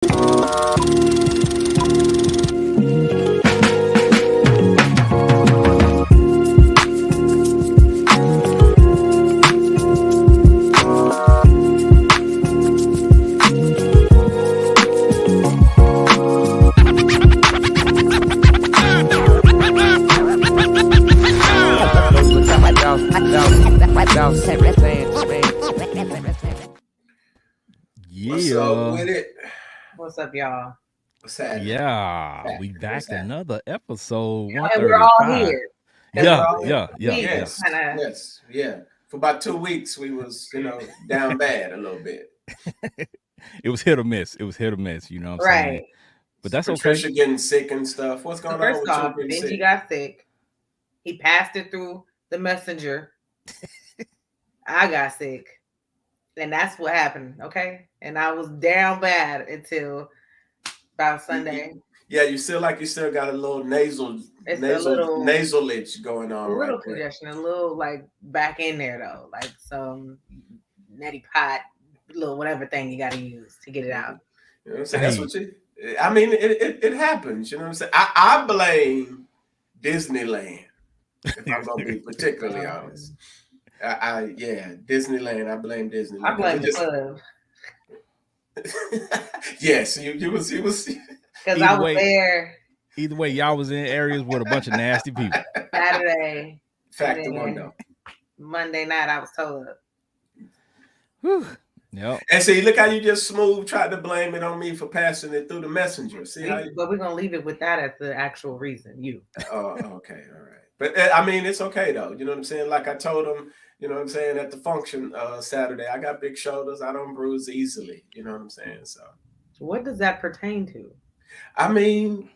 What's up with it? What's up, y'all? What's happening? Yeah, we back another episode And we're all 135. here. Yeah. Yeah. For about 2 weeks, we was, down bad a little bit. It was hit or miss. It was hit or miss. You know what I'm Right. saying? But that's Patricia okay. getting sick and stuff. What's going on First with off, you getting Benji sick? got sick. He passed it through the messenger. I got sick. And that's what happened, okay? And I was down bad until about Sunday. Yeah, you still got a little nasal itch going on, a little right congestion, a little like back in there though, like some neti pot, little whatever thing you got to use to get it out. You know what I'm saying? That's what you. I mean, it happens. You know what I'm saying? I blame Disneyland. If I'm gonna be particularly honest, Disneyland. I blame Disneyland. I blame the club. Yes, you was because I was there. Either way, y'all was in areas with a bunch of nasty people. Saturday, fact the window. Monday night, I was told. Whew. Yep. And see, look how you just smooth tried to blame it on me for passing it through the messenger. See how you... But we're gonna leave it with that as the actual reason. You. Oh, okay, all right. But I mean, it's okay though. You know what I'm saying? Like I told him, you know what I'm saying, at the function Saturday, I got big shoulders. I don't bruise easily. You know what I'm saying? So. What does that pertain to? I mean,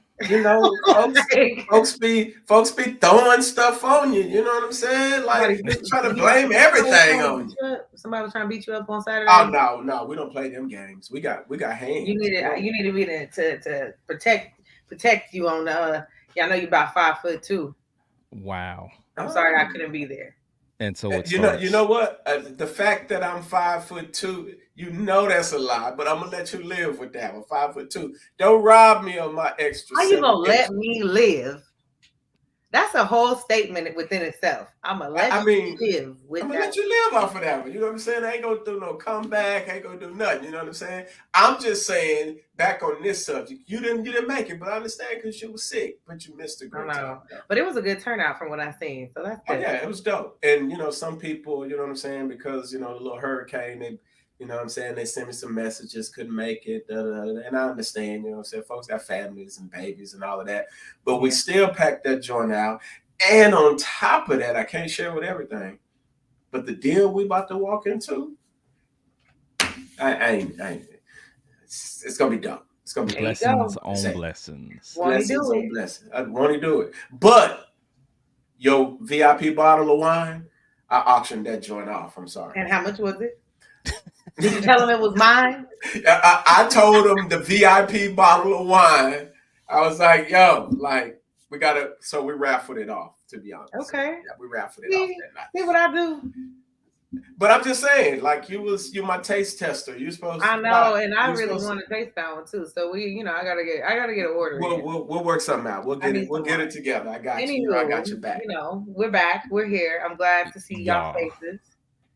folks be throwing stuff on you. You know what I'm saying? Like trying to blame everything on you. Somebody was trying to beat you up on Saturday. Oh no, we don't play them games. We got hands. You need to be there to protect you on the. I know you're about 5'2". Wow. I'm sorry I couldn't be there. And so you know what? The fact that I'm 5'2", you know that's a lie, but I'm gonna let you live with that. I'm 5'2". Don't rob me of my extra. How you gonna let me live? That's a whole statement within itself. I'm gonna let you live with that. I'm gonna let you live off of that one. You know what I'm saying? I ain't gonna do no comeback. I ain't gonna do nothing. You know what I'm saying? I'm just saying back on this subject. You didn't make it, but I understand because you were sick, but you missed a great time. But it was a good turnout from what I've seen. So that's good. Oh, yeah, it was dope. And some people, you know what I'm saying, because the little hurricane, they, you know what I'm saying, they sent me some messages, couldn't make it, and I understand, you know what I'm saying, folks got families and babies and all of that, but we still packed that joint out. And on top of that, I can't share with everything, but the deal we about to walk into, I ain't it's gonna be dope. It's gonna be blessings on blessings. Blessings on blessings. I want to do it, but your VIP bottle of wine, I auctioned that joint off. I'm sorry. And how much was it? Did you tell him it was mine? I told him the VIP bottle of wine. I was like, yo, like, we gotta, so we raffled it off, to be honest. Okay. Yeah, we raffled it off that night. See what I do? But I'm just saying, like, you're my taste tester. You're supposed to. I know, and I really want to taste that one too. So we, I gotta get an order. We'll work something out. We'll get it together. I got you. I got your back. We're back. We're here. I'm glad to see y'all faces.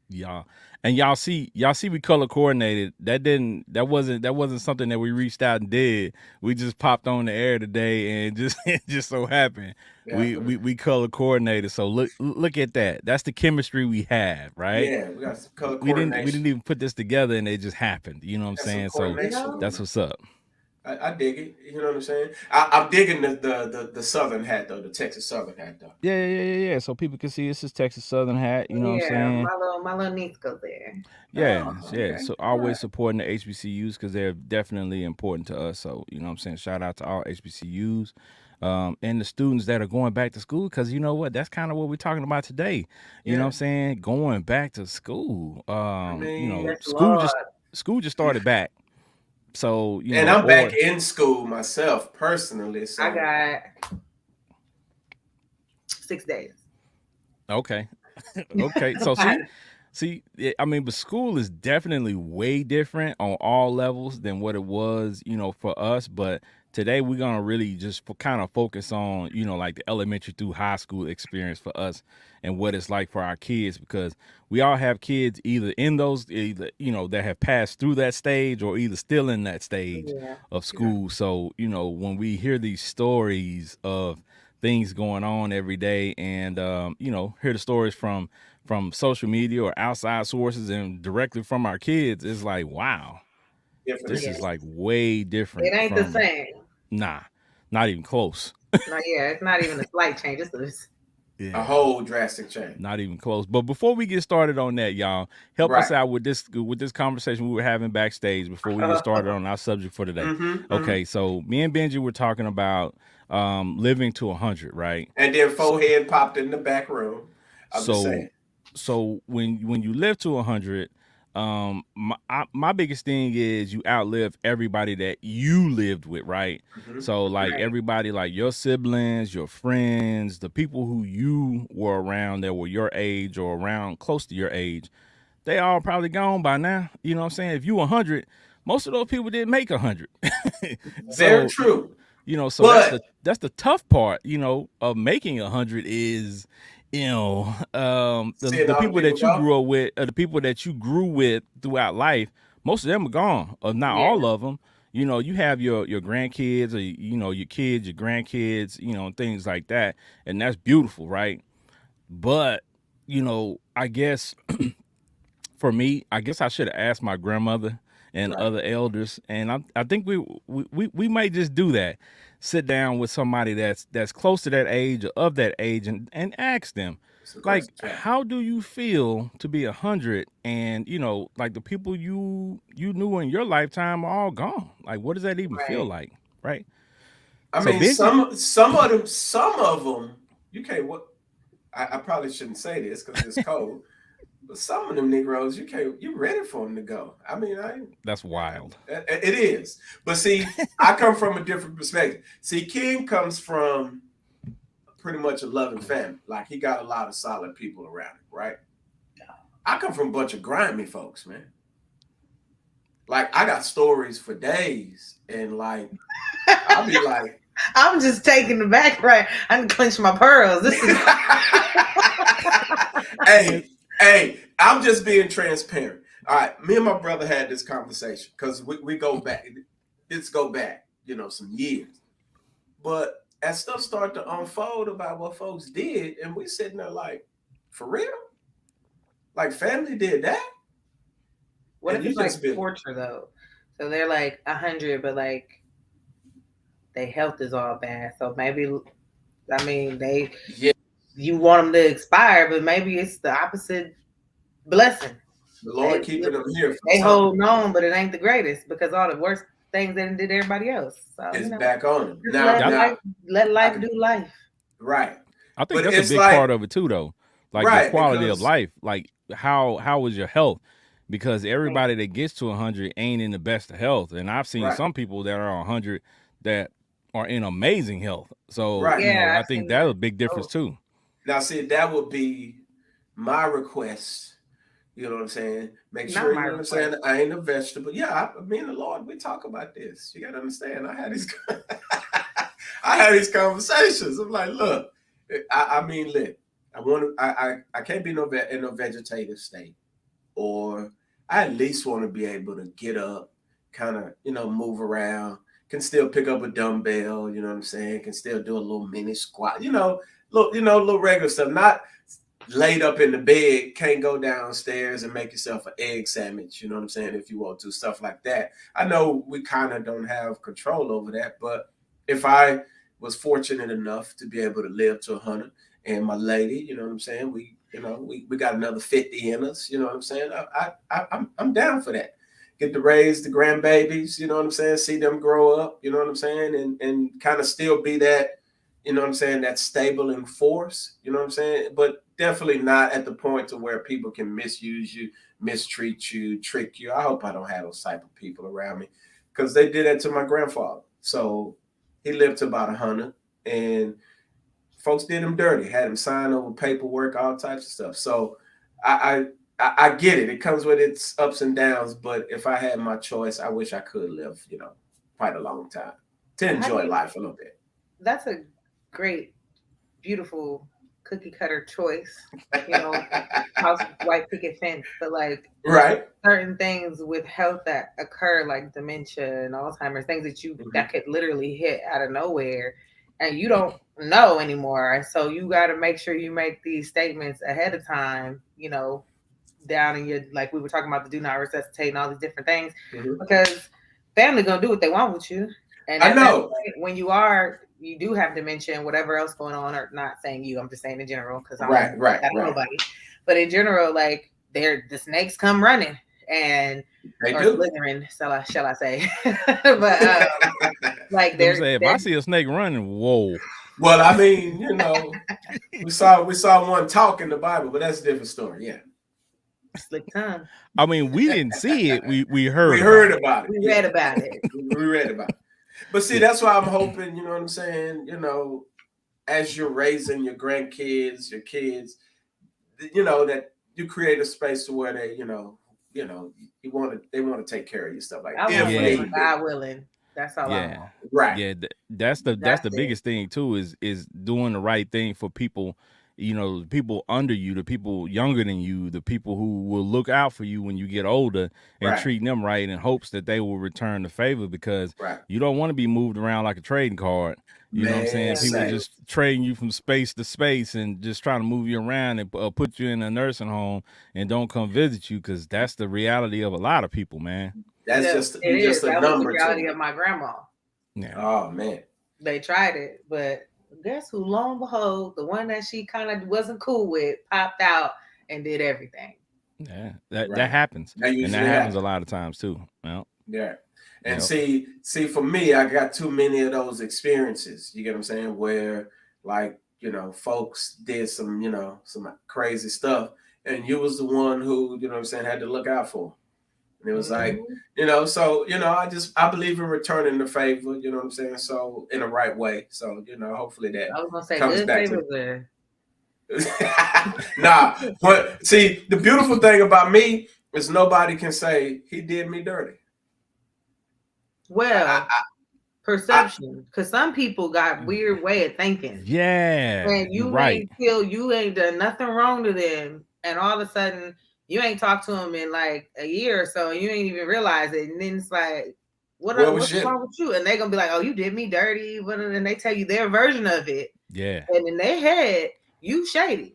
Yeah. And y'all see we color coordinated. That wasn't something that we reached out and did. We just popped on the air today and just so happened. Yeah, we color coordinated. So look at that. That's the chemistry we have, right? Yeah, we got some color coordination. We didn't even put this together and it just happened. You know what I'm saying? So that's what's up. I dig it. You know what I'm saying? I'm digging the Southern hat though, the Texas Southern hat though. Yeah. So people can see this is Texas Southern hat. You know what I'm saying? My little niece goes there. Yeah. Okay. So always supporting the HBCUs because they're definitely important to us. So you know what I'm saying? Shout out to all HBCUs. And the students that are going back to school, because you know what, that's kind of what we're talking about today. You know what I'm saying? Going back to school. School just started back. So I'm back in school myself personally. So I got 6 days. Okay. See, I mean, but school is definitely way different on all levels than what it was, for us. But today we're gonna really just kind of focus on, like the elementary through high school experience for us and what it's like for our kids, because we all have kids either that have passed through that stage or either still in that stage Yeah. of school. So when we hear these stories of things going on every day, and hear the stories from social media or outside sources and directly from our kids, it's like, wow, this Different. is like way different It ain't the from, same. nah, not even close. No, yeah, it's not even a slight change. It's A whole drastic change. Not even close. But before we get started on that, y'all, help us out with this conversation we were having backstage before we get started on our subject for today. Okay, so me and Benji were talking about living to 100, right? And then forehead popped in the back room. I'm just saying. So when you live to 100, my biggest thing is you outlive everybody that you lived with, right? So like everybody, like your siblings, your friends, the people who you were around that were your age or around close to your age, they all probably gone by now. You know what I'm saying? If you 100, most of those people didn't make 100. Very true. So that's the tough part, of making 100 is, the people that you grew up with, or the people that you grew with throughout life, most of them are gone, or not all of them. You have your grandkids, or your kids, your grandkids, things like that, and that's beautiful, right? But I guess for me, I guess I should have asked my grandmother and other elders, and I think we might just do that. Sit down with somebody that's close to that age or of that age, and ask them, like, how do you feel to be 100, and like the people you knew in your lifetime are all gone? Like, what does that even feel like, right? I mean, some of them you can't. What I probably shouldn't say this because it's cold. But some of them Negroes, you ready for them to go. I mean, that's wild. It is. But see, I come from a different perspective. See, King comes from pretty much a loving family. Like, he got a lot of solid people around him, right? I come from a bunch of grimy folks, man. Like, I got stories for days, and like, I'll be like, I'm just taking the back right. I can clench my pearls. This is Hey, I'm just being transparent. All right, me and my brother had this conversation because we go back. Let's go back, some years. But as stuff started to unfold about what folks did, and we sitting there like, for real? Like, family did that? What if it's like torture though? So they're like 100, but like their health is all bad. So maybe, I mean, you want them to expire, but maybe it's the opposite blessing. The Lord keeping them here. They hold on, but it ain't the greatest because all the worst things they did everybody else. So it's back on them. Let life do life. Right. I think that's a big part of it too, though. Like the quality of life. Like how is your health? Because everybody that gets to 100 ain't in the best of health, and I've seen some people that are 100 that are in amazing health. So I think that's a big difference too. Now, see, that would be my request. You know what I'm saying? Make sure, you know what I'm saying? I ain't a vegetable. Yeah, me and the Lord, we talk about this. You got to understand. I had these conversations. I'm like, look, I mean, look, I can't be in no vegetative state, or I at least want to be able to get up, kind of, move around, can still pick up a dumbbell, you know what I'm saying? Can still do a little mini squat, little regular stuff, not laid up in the bed, can't go downstairs and make yourself an egg sandwich, you know what I'm saying, if you want to, stuff like that. I know we kind of don't have control over that, but if I was fortunate enough to be able to live to 100, and my lady, you know what I'm saying, we got another 50 in us, you know what I'm saying, I'm down for that. Get to raise the grandbabies, you know what I'm saying, see them grow up, you know what I'm saying, and kind of still be that, you know what I'm saying, that stable and force, you know what I'm saying, but definitely not at the point to where people can misuse you, mistreat you, trick you. I hope I don't have those type of people around me, because they did that to my grandfather. So he lived to about 100, and folks did him dirty, had him sign over paperwork, all types of stuff. So I I get it. It comes with its ups and downs. But if I had my choice, I wish I could live, quite a long time to enjoy life a little bit. That's a great, beautiful cookie cutter choice. House with white picket fence, but like Right. certain things with health that occur, like dementia and Alzheimer's, things that could literally hit out of nowhere, and you don't know anymore. So you got to make sure you make these statements ahead of time. Down in your, like we were talking about, the do not resuscitate and all these different things, because family gonna do what they want with you. And I know point, when you do have dementia and whatever else going on, or not saying you, I'm just saying in general, because I'm right. nobody. But in general, like the snakes come running and slithering, shall I say? But like if I see a snake running, whoa. Well, I mean, we saw one talk in the Bible, but that's a different story. Yeah. Slick tongue. I mean, we didn't see it. We heard. We heard about it. We read about it. We read about it. But see, that's why I'm hoping. You know what I'm saying? As you're raising your grandkids, your kids, that you create a space to where they, they want to take care of you, stuff like that. God willing. That's all. Yeah. Right. Yeah. That's the biggest thing too. Is doing the right thing for people. The people under you, the people younger than you, the people who will look out for you when you get older, and treating them right in hopes that they will return the favor, because you don't want to be moved around like a trading card. You know what I'm saying? People just trading you from space to space and just trying to move you around and put you in a nursing home and don't come visit you, because that's the reality of a lot of people, man. That's just a number. That was the reality of my grandma. Yeah. Oh man. They tried it, but guess who? Lo and behold, the one that she kind of wasn't cool with popped out and did everything. Yeah, that happens, and that happens a lot of times too. Well, yeah, and see, for me, I got too many of those experiences. You get what I'm saying? Where like folks did some some crazy stuff, and you was the one who what I'm saying had to look out for. And it was like, so, I believe in returning the favor, you know what I'm saying? So in the right way. So, hopefully that I was going to say comes good back favors there. Nah, but see, the beautiful thing about me is nobody can say he did me dirty. Well, perception, because some people got weird way of thinking. Yeah. And you may feel you ain't done nothing wrong to them, and all of a sudden you ain't talked to them in like a year or so, and you ain't even realize it. And then it's like, what's wrong with you? And they're gonna be like, oh, you did me dirty. And they tell you their version of it. Yeah. And in their head, you shady.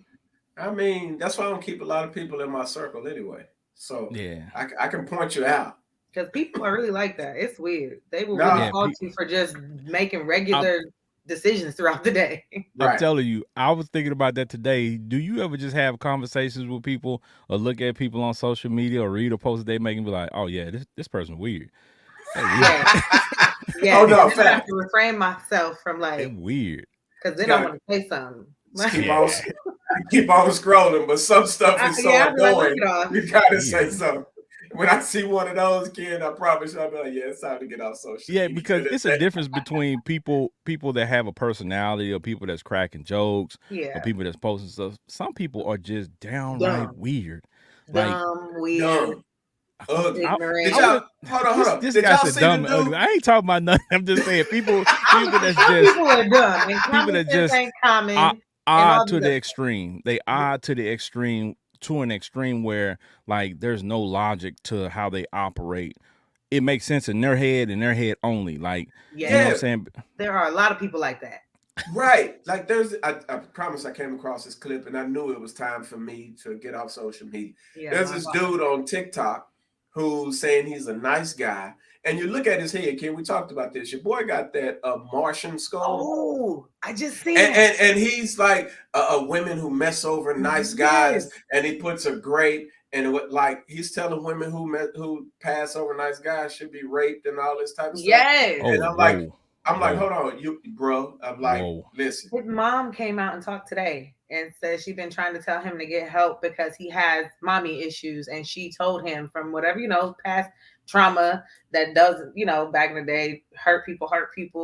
I mean, that's why I don't keep a lot of people in my circle anyway. So yeah, I can point you out. Because people are really like that. It's weird. They will really fault you for just making regular decisions throughout the day. I'm telling you, I was thinking about that today. Do you ever just have conversations with people or look at people on social media or read a post that they make and be like, oh yeah, this person's weird. Yeah. Oh no, I have to refrain myself from like weird. Because then I want to say something. Keep on scrolling, but some stuff is so annoying. You gotta say something. When I see one of those, kid, I promise you, I'll be like, yeah, it's time to get off social media. Yeah, because it's a difference between people that have a personality, or people that's cracking jokes, or people that's posting stuff. Some people are just downright weird. Weird. Hold on. This guy's dumb and ugly. I ain't talking about nothing. I'm just saying people that's just people are dumb. People that just ain't common. Odd to the extreme. They odd to the extreme, to an extreme where like there's no logic to how they operate. It makes sense in their head and their head only. Like, you know what I'm saying? There are a lot of people like that. Right. Like I promise I came across this clip and I knew it was time for me to get off social media. There's this dude on TikTok who's saying he's a nice guy. And you look at his head, Ken, we talked about this. Your boy got that Martian skull. Oh, I just seen it. And he's like women who mess over nice guys, and he puts a great, and like he's telling women who pass over nice guys should be raped and all this type of stuff. Yes. And I'm like, hold on, bro. I'm like, listen. His mom came out and talked today and said she's been trying to tell him to get help because he has mommy issues, and she told him from whatever past trauma that doesn't, back in the day, hurt people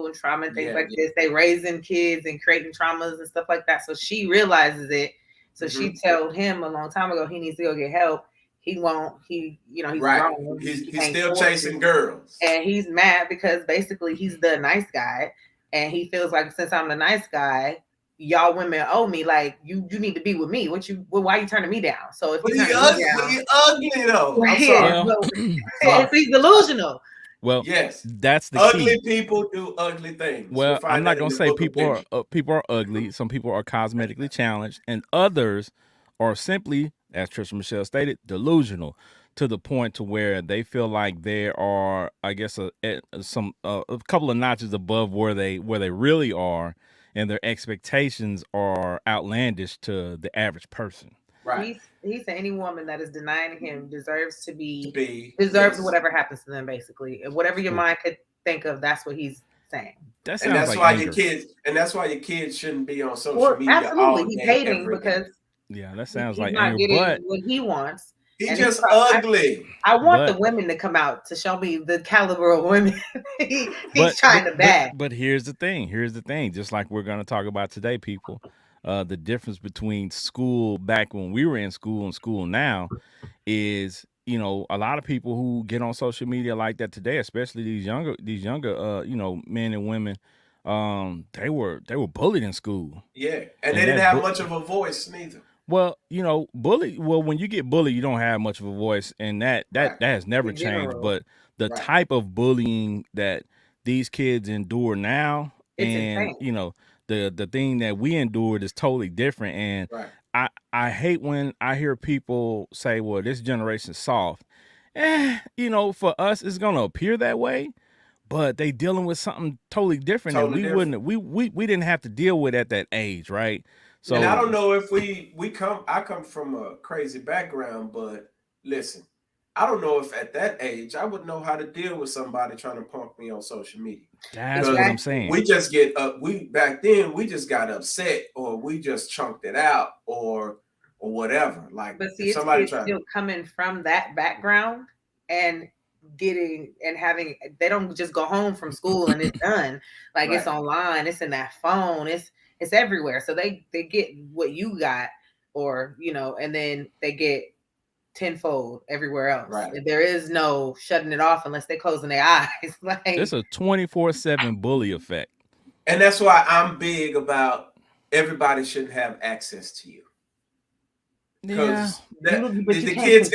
and trauma and things like this. They raising kids and creating traumas and stuff like that. So she realizes it. So she told him a long time ago he needs to go get help. he won't. He, you know, he's Right. grown. He's He can't still force chasing it. girls. And he's mad because basically he's the nice guy, and he feels like since I'm the nice guy, y'all women owe me. Like you need to be with me. Why are you turning me down? So if But you he turn me down, ugly though. I'm yeah, sorry. if he's delusional. Well, Yes, that's the ugly key. people do ugly things. Well, You'll find I'm not that in gonna the say book of people Benjamin. are ugly. Some people are cosmetically challenged, and others are simply, as Trisha Michelle stated, delusional to the point to where they feel like they are, I guess, a couple of notches above where they really are, and their expectations are outlandish to the average person. Right. He said any woman that is denying him deserves Yes. whatever happens to them, basically. And whatever your mind could think of, that's what he's saying. That And sounds that's like why anger. your kids shouldn't be on social Well, media absolutely. all He's day, hating every day. because Yeah, that sounds he's like not anger. getting But what he wants. He's And just ugly. I want the But- women to come out to show me the caliber of women he's but trying to bag. But here's the thing. Just like we're going to talk about today, people. The difference between school back when we were in school and school now is, you know, a lot of people who get on social media like that today, especially these younger you know, men and women, they were bullied in school. Yeah, and they didn't have much of a voice neither. Well, you know, when you get bullied, you don't have much of a voice, and that has never changed. But the type of bullying that these kids endure now, It's and insane. you know, the thing that we endured is totally different. And I hate when I hear people say, "Well, this generation's soft." You know, for us, it's gonna appear that way, but they dealing with something totally different that we didn't have to deal with at that age, right? So, and I don't know if I come from a crazy background, but listen, I don't know if at that age I would know how to deal with somebody trying to punk me on social media. That's what I'm saying. We just get back then we just got upset, or we just chunked it out, or whatever. Like, but see, somebody it's still coming from that background and having, they don't just go home from school and it's done. Like it's online, it's in that phone, it's everywhere. So they get what you got, or you know, and then they get tenfold everywhere else. Right. There is no shutting it off unless they're closing their eyes. Like it's a 24/7 bully effect. And that's why I'm big about everybody shouldn't have access to you. Because the kids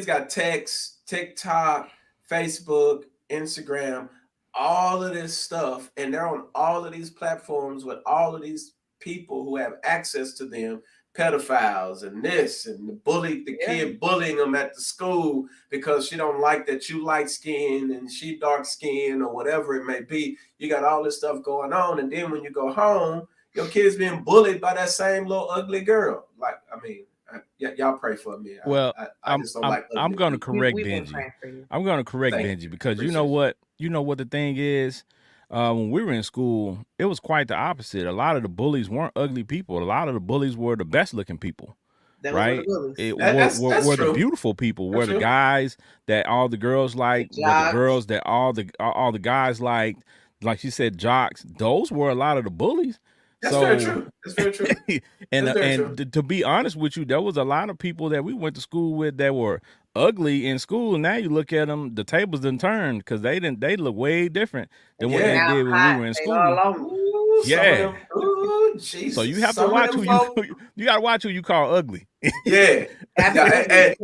got text, TikTok, Facebook, Instagram, all of this stuff, and they're on all of these platforms with all of these people who have access to them, pedophiles and this, and the kid bullying them at the school because she don't like that you light skin and she dark skin or whatever it may be. You got all this stuff going on, and then when you go home, your kid's being bullied by that same little ugly girl. Like, I mean, y'all pray for me. Well, I just don't like. I'm going to correct Benji. I'm going to correct Benji because you know what the thing is. When we were in school, it was quite the opposite. A lot of the bullies weren't ugly people. A lot of the bullies were the best looking people. Right? Were the beautiful people, were the guys that all the girls liked, were the girls that all the guys liked. Like she said, jocks. Those were a lot of the bullies. That's very true. That's very true. and to be honest with you, there was a lot of people that we went to school with that were ugly in school. Now you look at them, the tables didn't turn because they look way different than what they did when we were in school. Yeah. So you have to watch you got to watch who you call ugly. Yeah. And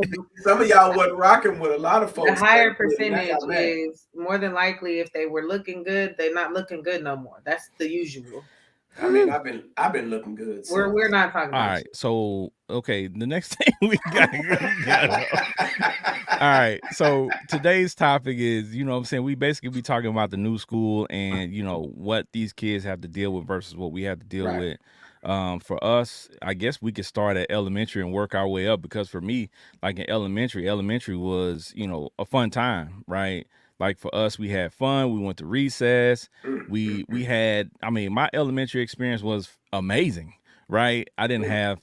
some of y'all wasn't rocking with a lot of folks. The higher percentage is more than likely if they were looking good, they're not looking good no more. That's the usual. I mean, I've been looking good. We're not talking about. All right, so okay, the next thing we got. All right, so today's topic is, you know what I'm saying, we basically be talking about the new school and, you know, what these kids have to deal with versus what we have to deal with. For us, I guess we could start at elementary and work our way up, because for me, like in elementary was, you know, a fun time, right? Like for us, we had fun. We went to recess. We had, I mean, my elementary experience was amazing, right? I didn't have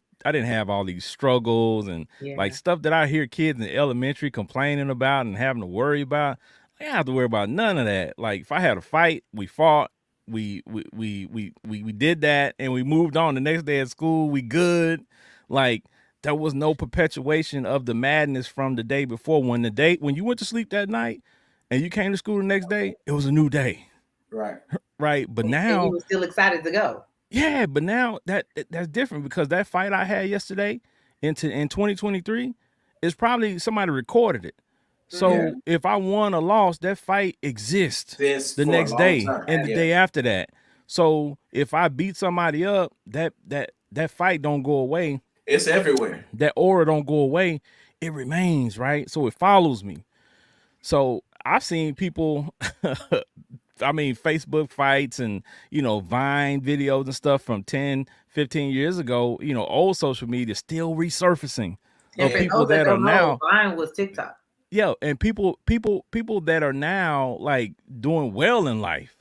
all these struggles and like stuff that I hear kids in elementary complaining about and having to worry about. I didn't have to worry about none of that. Like if I had a fight, we fought. We did that and we moved on. The next day at school, we good. Like there was no perpetuation of the madness from the day before. When you went to sleep that night and you came to school the next day, it was a new day. Right. Right. But And now you were still excited to go. yeah, but now that's different because that fight I had yesterday in 2023 is probably somebody recorded it. So if I won or lost, that fight exists This the for a next long day time. and the Yeah. day after that. So if I beat somebody up, that fight don't go away. It's everywhere. That aura don't go away. It remains, right? So it follows me. So I've seen people I mean, Facebook fights and, Vine videos and stuff from 10, 15 years ago, old social media still resurfacing of And for people those that that are don't know, now, Vine was TikTok. yeah, and people that are now like doing well in life,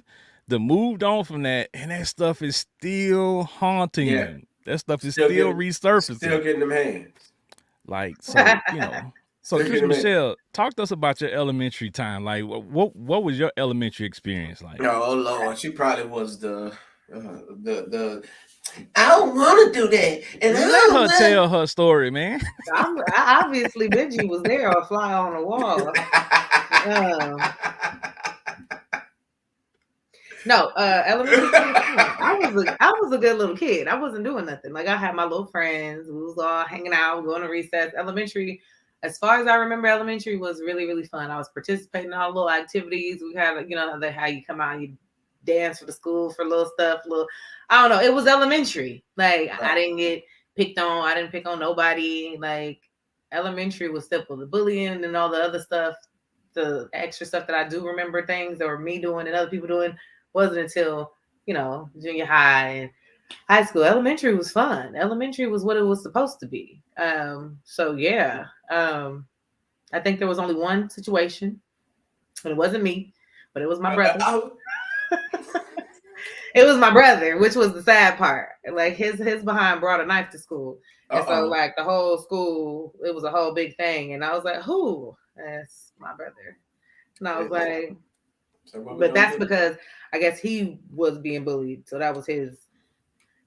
that moved on from that, and that stuff is still haunting them. That stuff is still resurfacing. Still getting them hands. Like, so, So, Chris Michelle, talk to us about your elementary time. Like, what was your elementary experience like? Oh Lord, she probably was the I don't want to do that, and let her tell her story, man. Obviously, Benji was there, a fly on the wall. No, elementary school, I was a good little kid. I wasn't doing nothing. Like I had my little friends. We was all hanging out, going to recess. Elementary, as far as I remember, elementary was really, really fun. I was participating in all little activities. We had, how you come out, you dance for the school for little stuff. I don't know. It was elementary. Like I didn't get picked on. I didn't pick on nobody. Like elementary was simple. The bullying and all the other stuff, the extra stuff that I do remember things or me doing and other people doing wasn't until, junior high and high school. Elementary was fun. Elementary was what it was supposed to be. So yeah. I think there was only one situation, and it wasn't me, but it was my brother. It was my brother, which was the sad part. Like his behind brought a knife to school. And so like the whole school, it was a whole big thing. And I was like, who? That's my brother. And I was like, but that's because I guess he was being bullied. So that was his.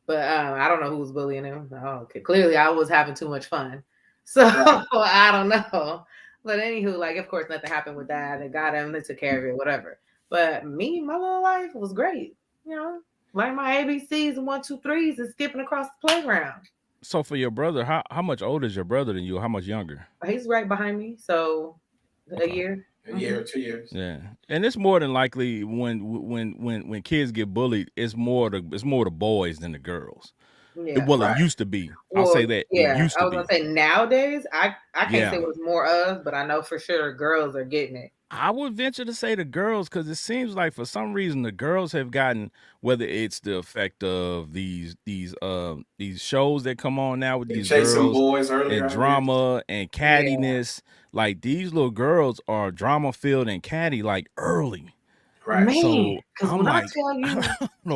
But I don't know who was bullying him. Okay. Clearly I was having too much fun. So I don't know. But anywho, like of course nothing happened with that. They got him, they took care of it, whatever. But me, my little life was great. Learning my ABCs and 1, 2, 3s and skipping across the playground. So for your brother, how much older is your brother than you? How much younger? He's right behind me. So a year. A year or 2 years. Yeah. And it's more than likely when kids get bullied, it's more the boys than the girls. Yeah. Well, it used to be. I'll say that. Yeah, it used to I was gonna say nowadays, I can't say what it's more of, but I know for sure girls are getting it. I would venture to say the girls, because it seems like for some reason the girls have gotten, whether it's the effect of these shows that come on now with these girls boys and drama and cattiness, like these little girls are drama filled and catty like early. Right. Man, because when I tell you,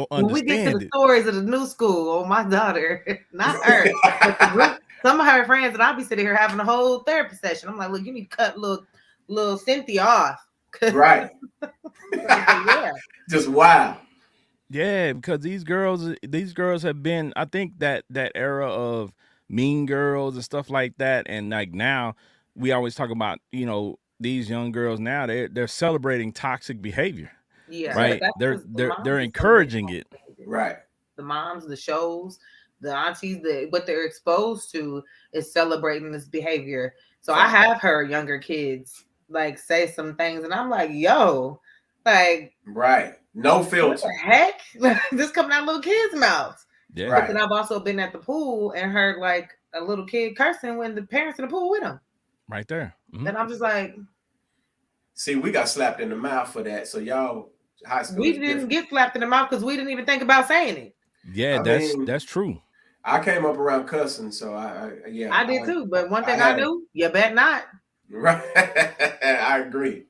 when we get to the stories of the new school, my daughter, not her, but the group, some of her friends, and I'll be sitting here having a whole therapy session. I'm like, look, you need to cut little Cynthia off. Right. Just wow. Yeah, because these girls have been, I think that era of Mean Girls and stuff like that, and like now we always talk about, these young girls now they're celebrating toxic behavior. Yeah, right. They're encouraging it. Right. The moms, the shows, the aunties, what they're exposed to is celebrating this behavior. So I have heard younger kids like say some things, and I'm like, yo, like, right, no filter. What the heck? This coming out of little kids' mouths. Yeah. Right. And I've also been at the pool and heard like a little kid cursing when the parents in the pool with him. Right there. Mm-hmm. And I'm just like, see, we got slapped in the mouth for that. So y'all, high school. We didn't get slapped in the mouth because we didn't even think about saying it. Yeah, that's true. I came up around cussing, so I did too. But one thing I knew, you bet not. Right, I agree.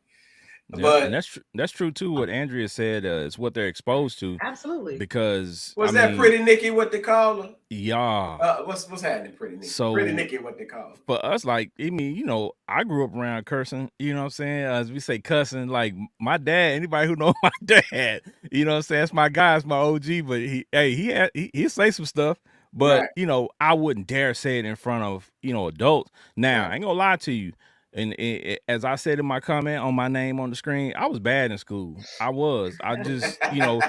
Yeah, but and that's true too. What Andrea said is what they're exposed to. Absolutely. Because Pretty Nikki what they call her? Yeah. What's happening, Pretty Nikki? So Pretty Nikki what they call her. For us, like, I mean, I grew up around cursing. You know what I'm saying? As we say, cussing. Like my dad. Anybody who knows my dad, you know what I'm saying? That's my guy. That's my OG. But he say some stuff. But I wouldn't dare say it in front of adults. Now I ain't gonna lie to you. And as I said in my comment on my name on the screen, I was bad in school. I just in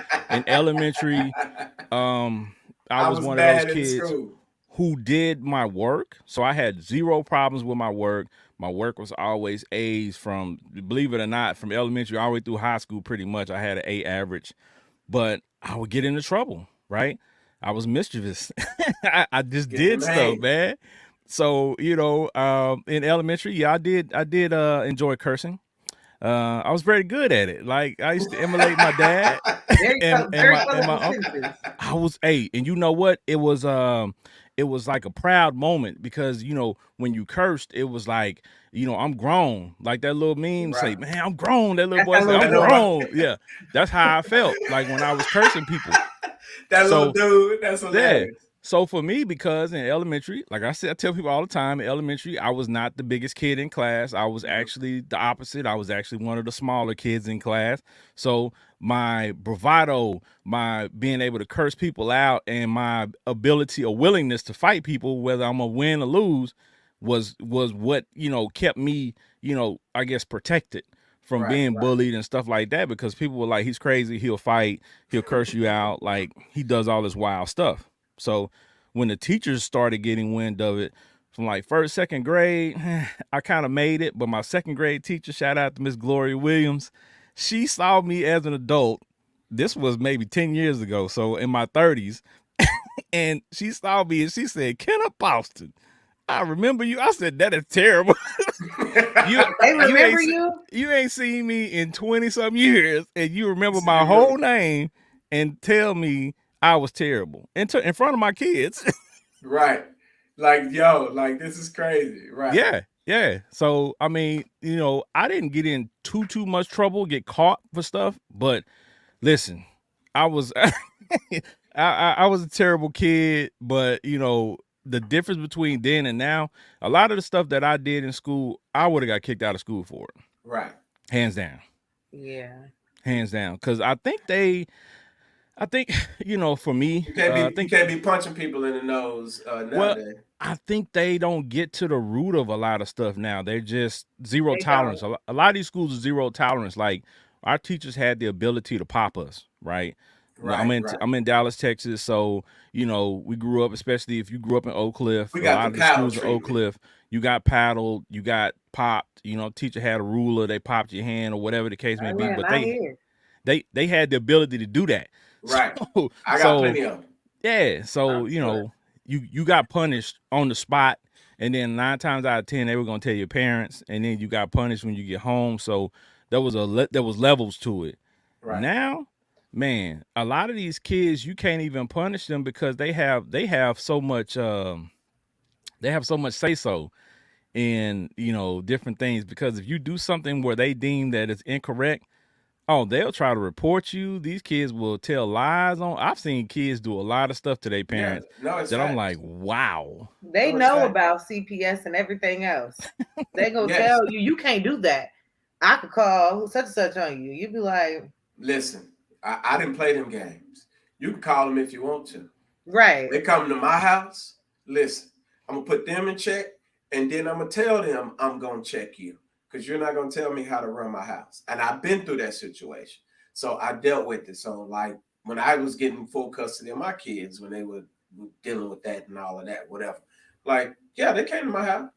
elementary, I I was was one of those bad in kids school. who did my work. So I had zero problems with my work. My work was always A's from, believe it or not, from elementary all the way through high school. Pretty much I had an A average, but I would get into trouble, right? I was mischievous. I just did stuff, man. So in elementary, yeah, I did enjoy cursing. I was very good at it. Like I used to emulate my dad and my uncle. I was and you know what? It was like a proud moment because when you cursed, it was like I'm grown. Like that little meme say, "Man, I'm grown." That little boy say, "I'm grown." Yeah, that's how I felt like when I was cursing people. That little dude, that's hilarious. Yeah. So for me, because in elementary, like I said, I tell people all the time, in elementary, I was not the biggest kid in class. I was actually the opposite. I was actually one of the smaller kids in class. So my bravado, my being able to curse people out, and my ability or willingness to fight people, whether I'm gonna win or lose, was what kept me, I guess, protected from being bullied and stuff like that, because people were like, he's crazy, he'll fight, he'll curse you out, like he does all this wild stuff. So when the teachers started getting wind of it from like first, second grade, I kind of made it. But my second grade teacher, shout out to Miss Gloria Williams, she saw me as an adult. This was maybe 10 years ago, so in my 30s. And she saw me and she said, "Kenneth Boston, I remember you." I said, "That is terrible." They remember you? You ain't seen me in 20-some years, and you remember my whole name and tell me I was terrible in front of my kids. Right. Like, yo, like this is crazy. Right. Yeah. So I mean, I didn't get in too much trouble, get caught for stuff. But listen, I was I was a terrible kid, but the difference between then and now, a lot of the stuff that I did in school, I would have got kicked out of school for it. Right. Hands down. Yeah. Hands down. Because I think, for me, you can't be punching people in the nose nowadays. Well, I think they don't get to the root of a lot of stuff now. They're just zero tolerance. A lot of these schools are zero tolerance. Like our teachers had the ability to pop us, right? I'm in Dallas, Texas, so we grew up. Especially if you grew up in Oak Cliff, a lot of the schools in Oak Cliff, you got paddled, you got popped. Teacher had a ruler, they popped your hand or whatever the case may be. But they had the ability to do that. Right. So, I got plenty of them. Yeah. So you got punished on the spot, and then 9 times out of 10 they were gonna tell your parents, and then you got punished when you get home. So there was levels to it. Right. Now, man, a lot of these kids, you can't even punish them because they have so much say so in different things. Because if you do something where they deem that it's incorrect, they'll try to report you. These kids will tell lies on. I've seen kids do a lot of stuff to their parents that I'm like, wow. They know about CPS and everything else. They gonna tell you can't do that. I could call such and such on you. You'd be like, listen, I didn't play them games. You can call them if you want to. Right. They come to my house. Listen, I'm gonna put them in check, and then I'm gonna tell them I'm gonna check you, because you're not gonna tell me how to run my house. And I've been through that situation, so I dealt with it. So like when I was getting full custody of my kids, when they were dealing with that and all of that, whatever. Like, yeah, they came to my house.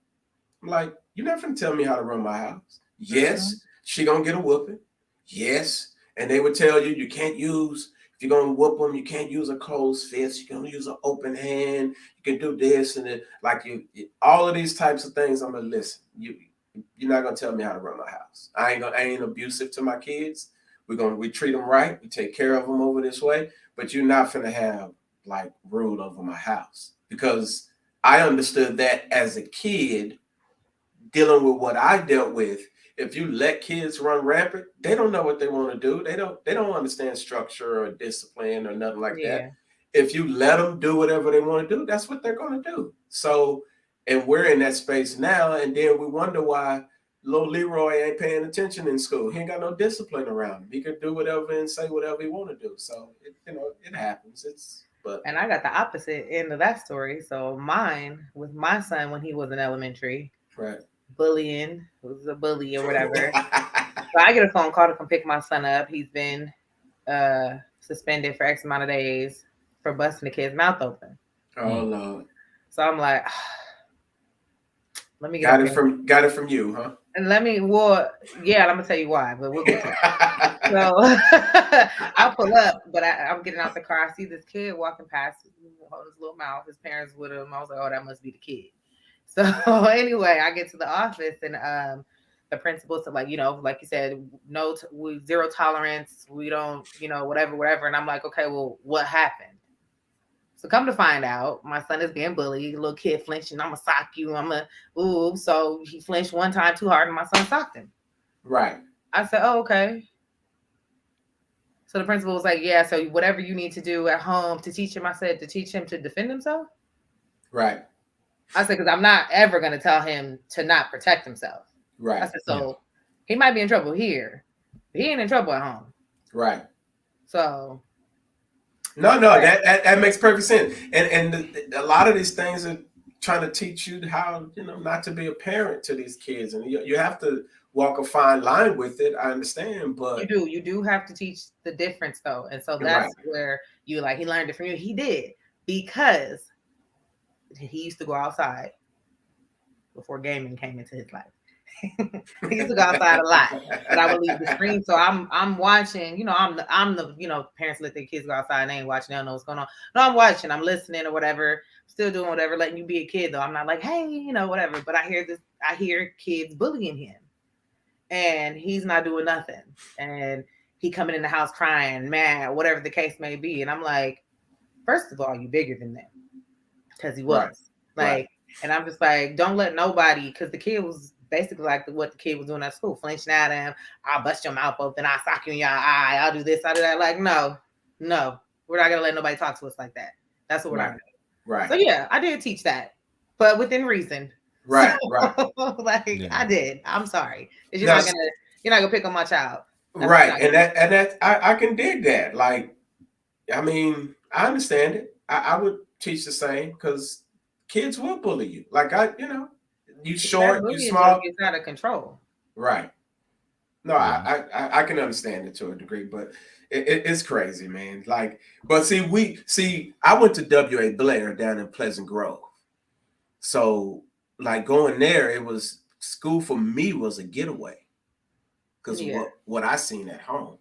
I'm like, you're not gonna tell me how to run my house. Yes, she gonna get a whooping. Yes. And they would tell you can't use, if you're gonna whoop them, you can't use a closed fist. You're gonna use an open hand. You can do this and it, like all of these types of things. I'm gonna listen. You're not gonna tell me how to run my house. I ain't abusive to my kids. We treat them right. We take care of them over this way. But you're not gonna have like rule over my house, because I understood that as a kid, dealing with what I dealt with. If you let kids run rampant, they don't know what they want to do. They don't understand structure or discipline or nothing like that. If you let them do whatever they want to do, that's what they're going to do. So, and we're in that space now, and then we wonder why little Leroy ain't paying attention in school. He ain't got no discipline around him. He could do whatever and say whatever he want to do. So, it happens. But And I got the opposite end of that story. So mine with my son when he was in elementary, right. bullying, was a bully or whatever. So I get a phone call to come pick my son up. He's been suspended for X amount of days for busting the kid's mouth open. Oh Lord. So I'm like, let me get got up it here. got it from you, huh? And I'm gonna tell you why, but we'll get to it. So I'll pull up, but I'm getting out the car. I see this kid walking past, holding his little mouth. His parents with him. I was like, oh, that must be the kid. So anyway, I get to the office and the principal said, like, like you said, zero tolerance. We don't, whatever. And I'm like, okay, well, what happened? So come to find out, my son is being bullied. Little kid flinching. I'm gonna sock you. Ooh. So he flinched one time too hard, and my son socked him. Right. I said, oh, okay. So the principal was like, yeah. So whatever you need to do at home to teach him, I said, to teach him to defend himself. Right. I said, because I'm not ever gonna tell him to not protect himself. Right. I said, so he might be in trouble here, but he ain't in trouble at home. Right. So. No, that makes perfect sense. And a lot of these things are trying to teach you how, not to be a parent to these kids. And you have to walk a fine line with it. I understand, but you do have to teach the difference though. And so that's where he learned it from you. He did, because he used to go outside before gaming came into his life. He used to go outside a lot, but I would leave the screen. So I'm watching, I'm the parents let their kids go outside and they ain't watching, they don't know what's going on. No, I'm watching, I'm listening or whatever, still doing whatever, letting you be a kid though. I'm not like, hey, whatever. But I hear kids bullying him and he's not doing nothing. And he coming in the house crying, mad, whatever the case may be. And I'm like, first of all, you bigger than that. Because he was. And I'm just like, don't let nobody, because the kid was basically like what the kid was doing at school, flinching at him. I'll bust your mouth open. I'll sock you in your eye. I'll do this. I'll do that. Like, no, we're not going to let nobody talk to us like that. That's what we're not going to do. Right. So, yeah, I did teach that, but within reason. Right. I did. I'm sorry. You're not going to pick on my child. That's right. And that I can dig that. Like, I mean, I understand it. I would teach the same, because kids will bully you. Like, you short, you small. It's out of control. Right. No, I can understand it to a degree, but it's crazy, man. Like, but I went to W.A. Blair down in Pleasant Grove. So, like, going there, it was school for me was a getaway because what I seen at home.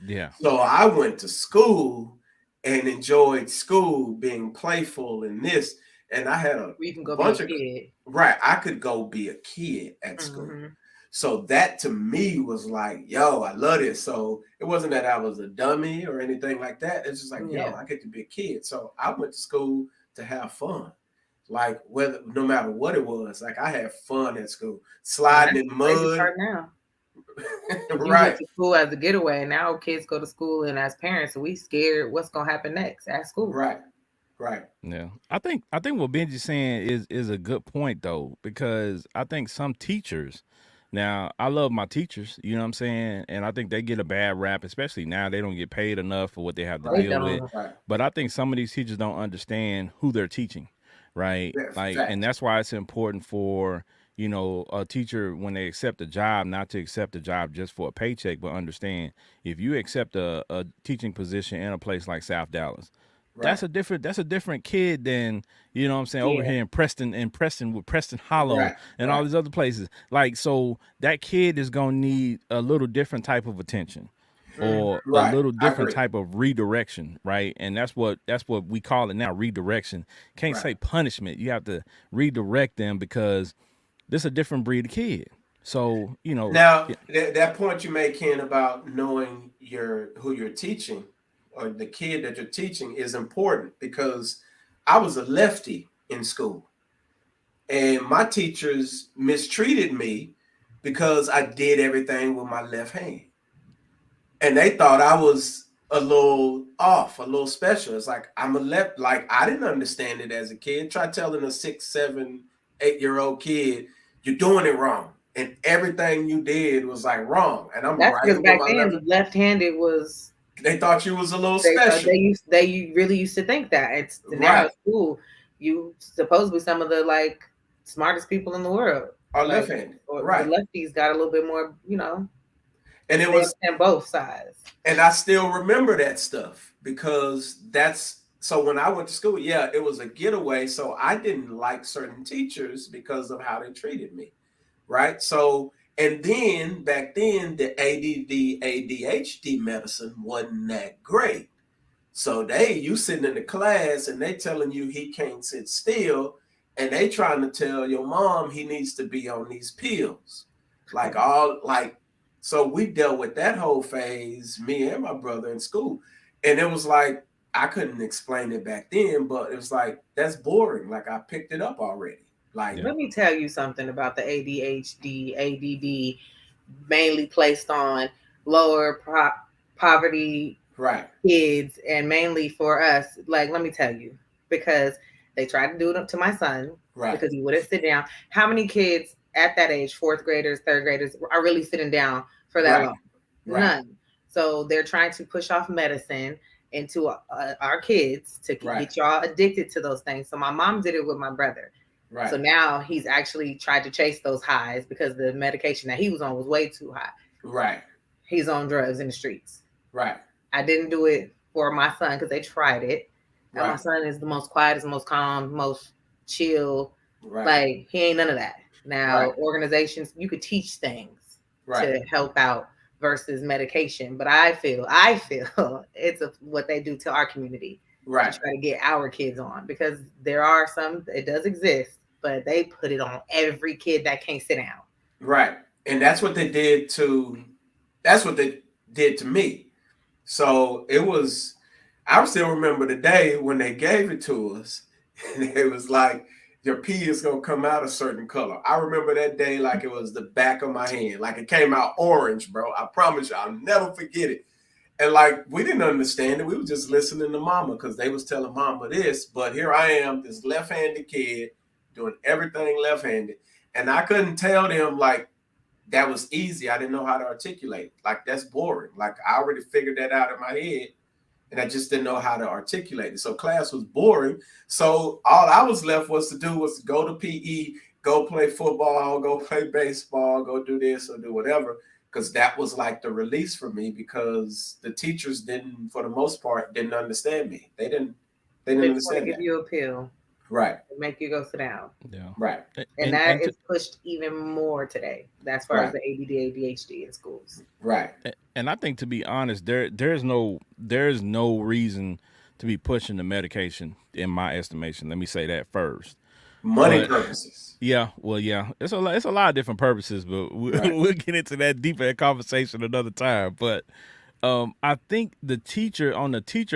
Yeah. So I went to school and enjoyed school, being playful and this. And I had a bunch of kid. Right. I could go be a kid at school. So that to me was like, yo, I love this. So it wasn't that I was a dummy or anything like that. It's just like, yo, I get to be a kid. So I went to school to have fun. Like, no matter what it was, like, I had fun at school, sliding in mud. Now. Right. You went to school as a getaway, and now kids go to school, and as parents, we scared what's gonna happen next at school. Right. Yeah, I think what Benji's saying is a good point though, because I think some teachers. Now, I love my teachers, you know what I'm saying? And I think they get a bad rap, especially now. They don't get paid enough for what they have to deal with. Right. But I think some of these teachers don't understand who they're teaching, right? Yes, and that's why it's important for, a teacher, when they accept a job, not to accept a job just for a paycheck, but understand if you accept a teaching position in a place like South Dallas, that's a different kid than, you know what I'm saying, over here in Preston with Preston Hollow and all these other places. Like, so that kid is going to need a little different type of attention or a little different type of redirection, right? And that's what we call it now, redirection. Can't say punishment. You have to redirect them, because this is a different breed of kid. So, Now, that point you made, Ken, about knowing who you're teaching, or the kid that you're teaching, is important, because I was a lefty in school and my teachers mistreated me because I did everything with my left hand. And they thought I was a little off, a little special. It's like, I'm a left, like, I didn't understand it as a kid. Try telling a 6, 7, 8-year-old kid, you're doing it wrong. And everything you did was like wrong. And I'm that's because back then left-handed was They thought you was a little special. They really used to think that. It's now at school, you supposed to be some of the like smartest people in the world. Are like, left-handed. Or Right. the lefties got a little bit more, And it was on both sides. And I still remember that stuff because so when I went to school, yeah, it was a getaway. So I didn't like certain teachers because of how they treated me. Right. So, and then back then, the ADD, ADHD medicine wasn't that great. So you sitting in the class and they telling you he can't sit still, and they trying to tell your mom he needs to be on these pills. So we dealt with that whole phase, me and my brother in school. And it was like, I couldn't explain it back then, but it was like, that's boring. Like I picked it up already. Like, let me tell you something about the ADHD, ADD, mainly placed on lower poverty kids, and mainly for us. Like, let me tell you, because they tried to do it to my son because he wouldn't sit down. How many kids at that age, fourth graders, third graders, are really sitting down for that long? None. So they're trying to push off medicine into our kids to get y'all addicted to those things. So my mom did it with my brother. Right. So now he's actually tried to chase those highs because the medication that he was on was way too high. Right. He's on drugs in the streets. Right. I didn't do it for my son because they tried it. And my son is the most quietest, most calm, most chill. Right. Like, he ain't none of that. Now, organizations, you could teach things to help out versus medication. But I feel it's what they do to our community. Right. To try to get our kids on, because there are some, it does exist, but they put it on every kid that can't sit down. Right. And that's what they did to me. So I still remember the day when they gave it to us, and it was like, your pee is going to come out a certain color. I remember that day like it was the back of my hand. Like it came out orange, bro. I promise you, I'll never forget it. And like, we didn't understand it. We were just listening to mama because they was telling mama this. But here I am, this left-handed kid doing everything left-handed. And I couldn't tell them like that was easy. I didn't know how to articulate. Like, that's boring. Like, I already figured that out in my head, and I just didn't know how to articulate it. So class was boring. So all I was left was to do was to go to PE, go play football, go play baseball, go do this or do whatever. Because that was like the release for me, because the teachers didn't, for the most part, didn't understand me. They didn't understand give you a pill. Right. Make you go sit down. Yeah. Right. And that is pushed even more today, as far as the ADD, ADHD in schools. Right. And I think, to be honest, there's no reason to be pushing the medication, in my estimation. Let me say that first. Money purposes. Yeah, well, yeah, it's a lot of different purposes, but we'll get into that deeper conversation another time. But I think the teacher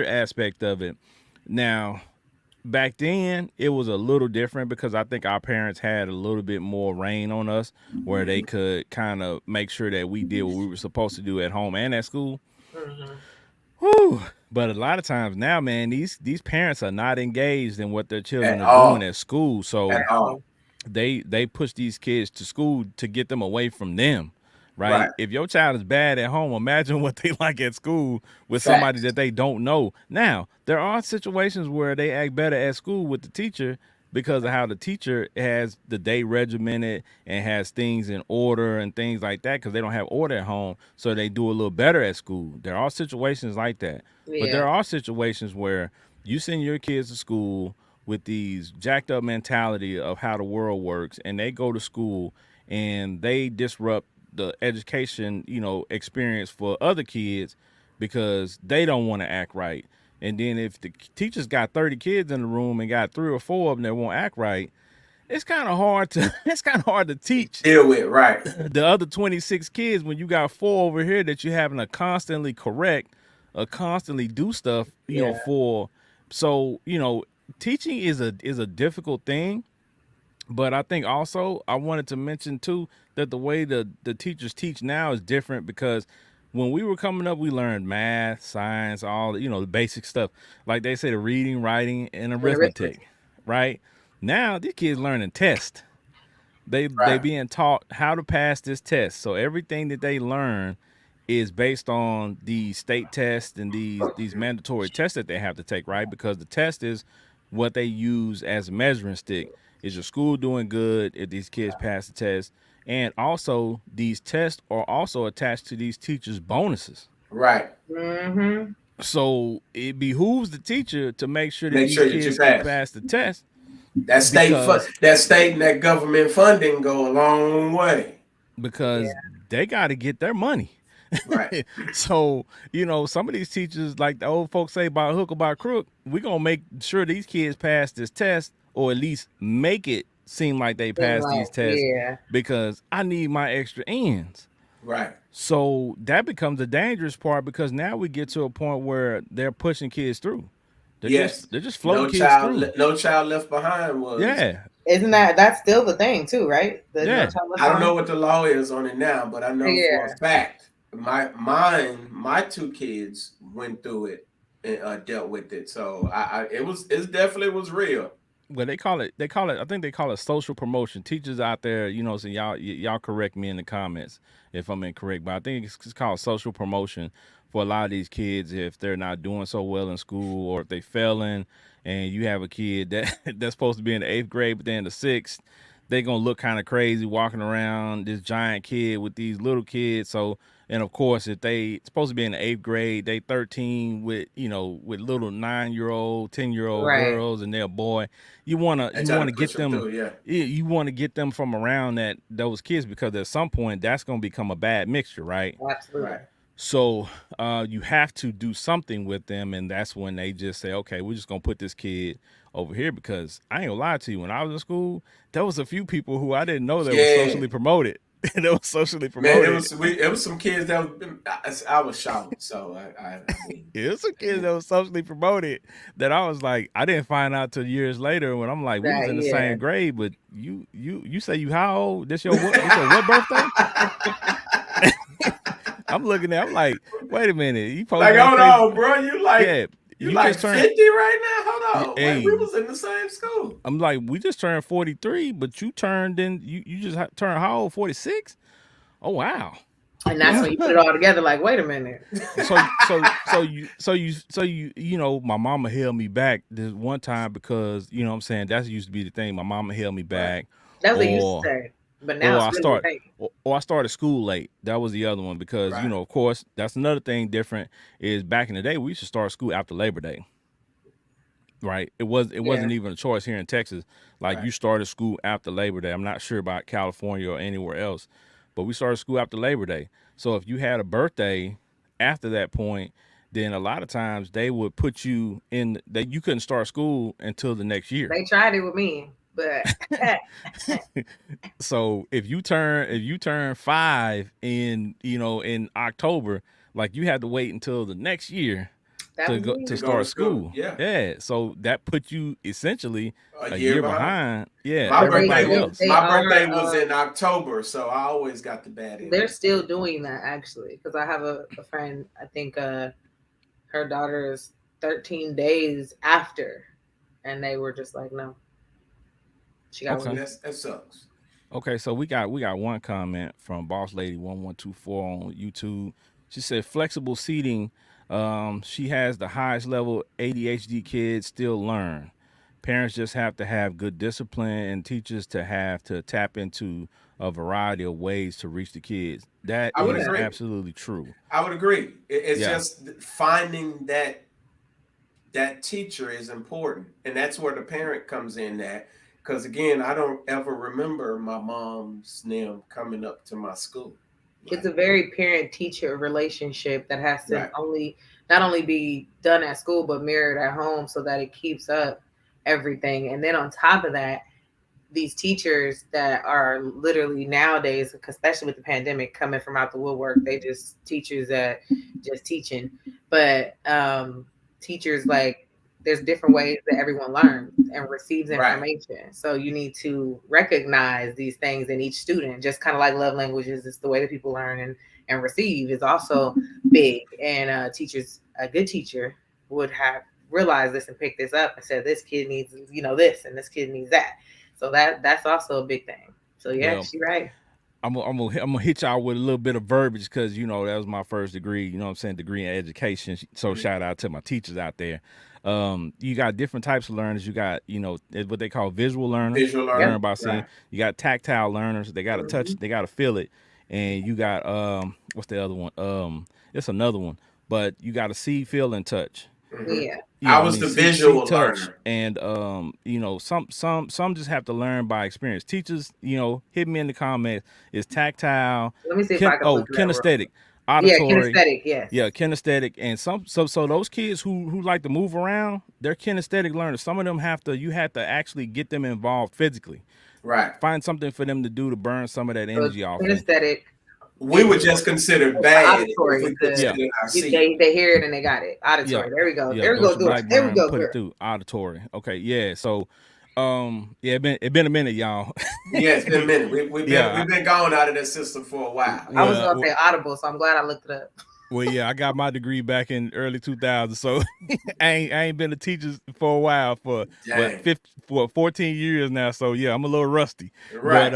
aspect of it. Now, back then it was a little different because I think our parents had a little bit more reign on us, where they could kind of make sure that we did what we were supposed to do at home and at school. Mm-hmm. Whew. But a lot of times now, man, these parents are not engaged in what their children are doing at school. So they push these kids to school to get them away from them. Right? If your child is bad at home, imagine what they like at school with somebody that they don't know. Now, there are situations where they act better at school with the teacher because of how the teacher has the day regimented and has things in order and things like that, because they don't have order at home, so they do a little better at school. There are situations like that. Yeah. But there are situations where you send your kids to school with these jacked up mentality of how the world works, and they go to school and they disrupt the education, experience for other kids because they don't want to act right. And then if the teacher's got 30 kids in the room and got 3 or 4 of them that won't act right, it's kind of hard to teach. Deal with, right. The other 26 kids when you got 4 over here that you're having to constantly correct or constantly do stuff, for. So, teaching is a difficult thing. But I think also I wanted to mention too that the way the teachers teach now is different, because when we were coming up, we learned math, science, all the basic stuff. Like they say, the reading, writing, and arithmetic. Right? Now these kids learning test. They being taught how to pass this test. So everything that they learn is based on these state tests and these mandatory tests that they have to take, right? Because the test is what they use as a measuring stick. Is your school doing good if these kids pass the test? And also, these tests are also attached to these teachers' bonuses. Right. Mm-hmm. So it behooves the teacher to make sure that Make these sure that you kids can pass. pass the test That because that state and that government funding go a long way. because they got to get their money. Right. So, some of these teachers, like the old folks say, by hook or by crook, we're going to make sure these kids pass this test, or at least make it seem like they pass these tests, because I need my extra ends. Right. So that becomes the dangerous part, because now we get to a point where they're pushing kids through. They're just floating kids through. No Child Left Behind was. Yeah. Isn't that's still the thing too, right? Yeah. No Child Left I don't know Behind? what the law is on it now, but I know for a fact my two kids went through it and dealt with it. So it definitely was real. Well, they call it. I think they call it social promotion. Teachers out there, so y'all correct me in the comments if I'm incorrect, but I think it's called social promotion for a lot of these kids if they're not doing so well in school, or if they failing, and you have a kid that's supposed to be in the 8th grade, but then in the 6th, they're gonna look kind of crazy walking around this giant kid with these little kids. So, and of course, if they supposed to be in the 8th grade, they 13 with with little 9-year-old, 10-year-old girls, and they're a boy. You wanna get them. You want to get them from around those kids, because at some point that's gonna become a bad mixture, right? Absolutely. Right. So you have to do something with them, and that's when they just say, okay, we're just gonna put this kid over here, because I ain't gonna lie to you, when I was in school, there was a few people who I didn't know that were socially promoted. They were socially promoted. Man, it was some kids that I was shocked. So I mean, it was some kids that were socially promoted that I was like, I didn't find out till years later when I'm like, we was in the same grade, but you say you how old? This your what birthday? I'm looking at. I'm like, wait a minute. You like, hold on, bro. You like, yeah, you like 50 right now? Hold on. Hey, like, we was in the same school. I'm like, we just turned 43, but you turned in. You just turned how old? 46. Oh wow. And that's when you put it all together. Like, wait a minute. So you my mama held me back this one time, because what I'm saying, that used to be the thing. My mama held me back. That's what you used to say. But now I started school late. That was the other one, because of course, that's another thing different. Is back in the day we used to start school after Labor Day. Right. It wasn't even a choice here in Texas. Like you started school after Labor Day. I'm not sure about California or anywhere else, but we started school after Labor Day. So if you had a birthday after that point, then a lot of times they would put you in that you couldn't start school until the next year. They tried it with me. But so if you turn 5 in October, like you had to wait until the next year to start school. Yeah. So that put you essentially a year behind. Yeah. My birthday was in October, so I always got the bad end. They're still doing that, actually, because I have a friend, I think her daughter is 13 days after, and they were just like, no. She got that sucks. Okay, so we got one comment from Boss Lady 1124 on YouTube. She said flexible seating. She has the highest level ADHD kids still learn. Parents just have to have good discipline, and teachers to have to tap into a variety of ways to reach the kids. That is absolutely true. I would agree. It's just finding that teacher is important, and that's where the parent comes in. Because again, I don't ever remember my mom's name coming up to my school. It's a very parent-teacher relationship that has to not only be done at school, but mirrored at home, so that it keeps up everything. And then on top of that, these teachers that are literally nowadays, especially with the pandemic, coming from out the woodwork, they just teachers that just teaching. But teachers, like, there's different ways that everyone learns and receives information. Right. So you need to recognize these things in each student, just kind of like love languages. It's the way that people learn and receive is also big. And teachers, a good teacher would have realized this and picked this up and said, this kid needs, this, and this kid needs that. So that's also a big thing. So she's right. I'm gonna hit y'all with a little bit of verbiage because that was my first degree. You know what I'm saying? Degree in education. So shout out to my teachers out there. You got different types of learners. You got what they call visual learners. Visual Learn learner. by seeing. Right. You got tactile learners. They got to touch. They got to feel it. And you got what's the other one? It's another one. But you got to see, feel, and touch. Yeah. I was the visual learner, and some just have to learn by experience. Teachers, hit me in the comments. Is tactile. Let me see if I can look kinesthetic, auditory. Yeah, kinesthetic, yes. Yeah, kinesthetic, and so those kids who like to move around, they're kinesthetic learners. Some of them you have to actually get them involved physically. Right. Find something for them to do to burn some of that energy off. Kinesthetic. We would just consider bad. Auditory, they hear it and they got it. Auditory. Yeah. There we go. There we go. There we go. Put it through auditory. Okay. Yeah. So, it been a minute, y'all. Yeah, it's been a minute. We've been gone out of that system for a while. I was gonna say audible, so I'm glad I looked it up. Well, yeah, I got my degree back in early 2000, so I ain't been a teacher for a while for 14 years now. So yeah, I'm a little rusty. Right.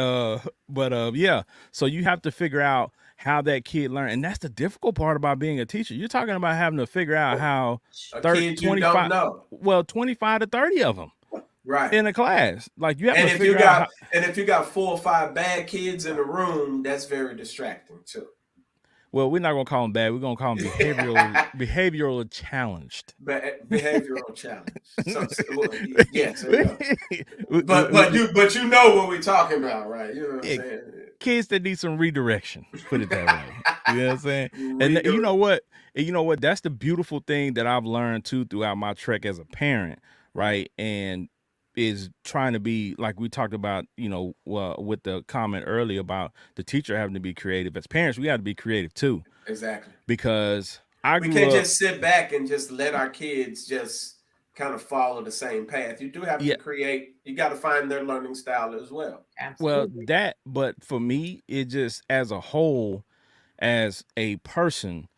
But yeah. So you have to figure out how that kid learn, and that's the difficult part about being a teacher. You're talking about having to figure out how 25 don't know. Well, 25 to 30 of them. Right. In a class. Like you have and to figure out and if you got 4 or 5 bad kids in the room, that's very distracting too. Well, we're not gonna call them bad. We're gonna call them behavioral challenged. Behavioral challenge. Yes. But you know what we're talking about, right? You know what I'm saying? Kids that need some redirection. Put it that way. You know what I'm saying? And you know what? That's the beautiful thing that I've learned too throughout my trek as a parent, right? And is trying to be like we talked about, with the comment earlier about the teacher having to be creative. As parents, we have to be creative too. Exactly. Because we can't just sit back and just let our kids just kind of follow the same path. You do have to create. You got to find their learning style as well. Absolutely. Well, but for me, it just as a whole, as a person,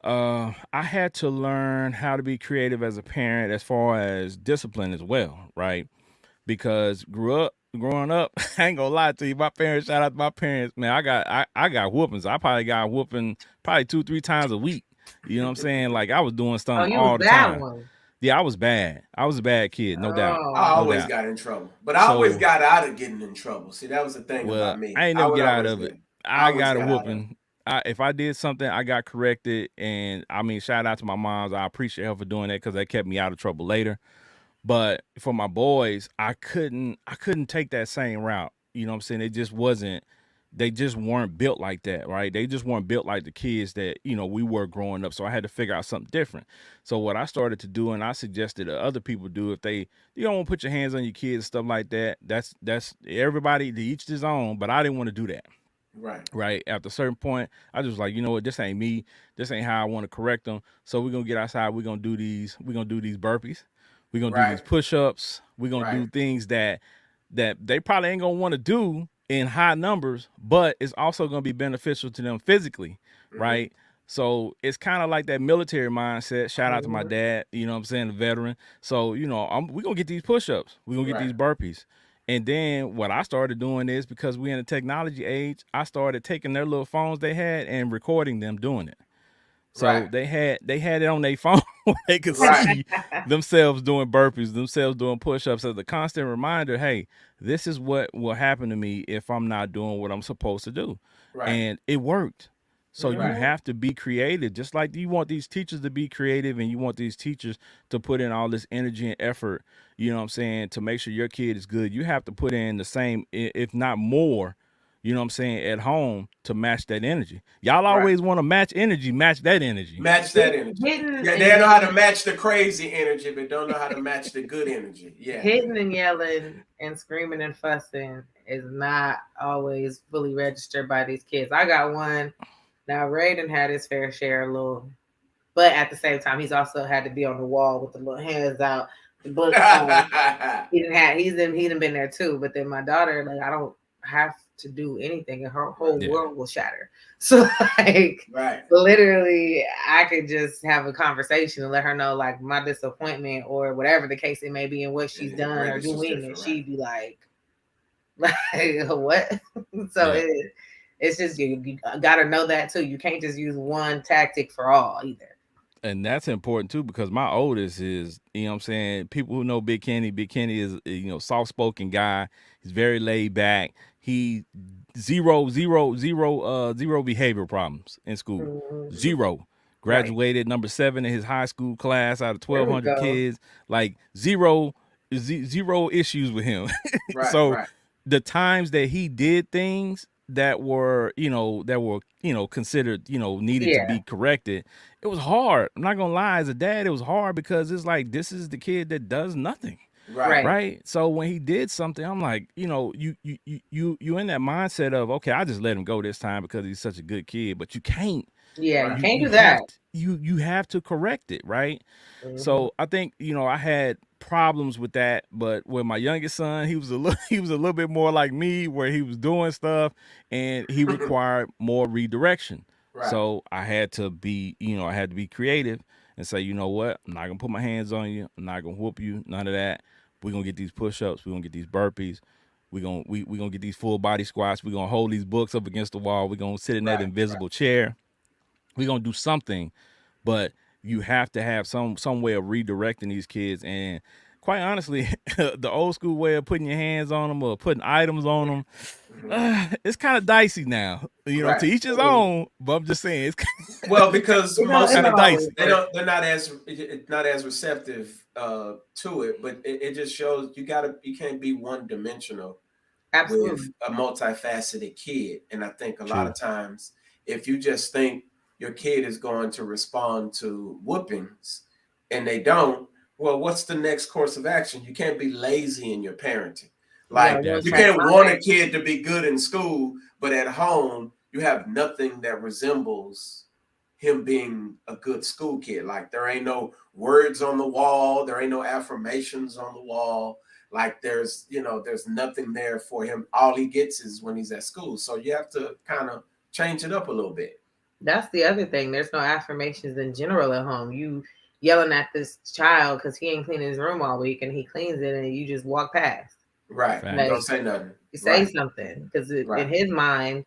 I had to learn how to be creative as a parent, as far as discipline as well, right? Because growing up, I ain't gonna lie to you. My parents, shout out to my parents, man. I got whoopings. I probably got whooping 2-3 times a week. You know what I'm saying? Like I was doing something all the time. Yeah, I was bad. I was a bad kid, no doubt. I always got in trouble, but I always got out of getting in trouble. See, that was the thing about me. I ain't never get out of it. I got a whooping. If I did something, I got corrected, and I mean, shout out to my moms. I appreciate her for doing that because they kept me out of trouble later. But for my boys, I couldn't take that same route. You know what I'm saying? They just weren't built like that, right? They just weren't built like the kids that, we were growing up. So I had to figure out something different. So what I started to do, and I suggested that other people do, if you don't want to put your hands on your kids, stuff like that, that's everybody to each his own, but I didn't want to do that. Right. After a certain point, I just was like, you know what, this ain't me. This ain't how I want to correct them. So we're going to get outside. We're going to do these burpees. We're going to do these push-ups. We're going to do things that they probably ain't going to want to do in high numbers, but it's also going to be beneficial to them physically, right? So it's kind of like that military mindset. Shout out to my dad, you know what I'm saying, the veteran. So, we're going to get these push-ups. We're going to get these burpees. And then what I started doing is, because we're in a technology age, I started taking their little phones they had and recording them doing it. So they had it on their phone. They could see themselves doing burpees, themselves doing push-ups as a constant reminder, hey, this is what will happen to me if I'm not doing what I'm supposed to do. And it worked. So you have to be creative. Just like you want these teachers to be creative, and you want these teachers to put in all this energy and effort, you know what I'm saying, to make sure your kid is good. You have to put in the same, if not more, you know what I'm saying, at home to match that energy. Y'all always want to match energy, match that energy. They know how to match the crazy energy, but don't know how to match the good energy. Yeah. Hitting and yelling and screaming and fussing is not always fully registered by these kids. I got one. Now, Raiden had his fair share a little, but at the same time, he's also had to be on the wall with the little hands out. The book. He's been there too. But then my daughter, like, I don't have to do anything, and her whole world will shatter. So literally, I could just have a conversation and let her know, like, my disappointment or whatever the case it may be, and what she's done or doing, and she'd be like what? So it's just you got to know that too. You can't just use one tactic for all either. And that's important too, because my oldest is, you know what I'm saying, people who know Big Kenny is, soft spoken guy. He's very laid back. He zero behavior problems in school. Mm-hmm. Zero. Graduated number 7 in his high school class out of 1,200 kids. Like zero issues with him. So the times that he did things that were considered, needed to be corrected, it was hard. I'm not gonna lie, as a dad, it was hard because it's like, this is the kid that does nothing. Right. So when he did something, I'm like, you in that mindset of, okay, I just let him go this time because he's such a good kid, but you can't. Yeah, you can't do that. You have to correct it, right? Mm-hmm. So I think, I had problems with that, but with my youngest son, he was a little bit more like me, where he was doing stuff and he required more redirection. So I had to be creative and say, you know what, I'm not gonna put my hands on you, I'm not gonna whoop you, none of that. We're gonna get these push-ups, we're gonna get these burpees, we're gonna get these full body squats, we're gonna hold these books up against the wall, we're gonna sit in that invisible chair, we're gonna do something. But you have to have some way of redirecting these kids. And quite honestly, the old school way of putting your hands on them or putting items on them, it's kind of dicey now. To each his own. But I'm just saying, it's because most kind of dicey. They're not as receptive to it. But it just shows you can't be one dimensional with a multifaceted kid. And I think a lot of times, if you just think your kid is going to respond to whoopings and they don't, well, what's the next course of action? You can't be lazy in your parenting. Like, you can't want a kid to be good in school, but at home you have nothing that resembles him being a good school kid. Like, there ain't no words on the wall, there ain't no affirmations on the wall. Like, there's nothing there for him. All he gets is when he's at school. So you have to kind of change it up a little bit. That's the other thing. There's no affirmations in general at home. You yelling at this child because he ain't cleaning his room all week, and he cleans it, and you just walk past. Right. Like, don't say nothing. You say something, because in his mind,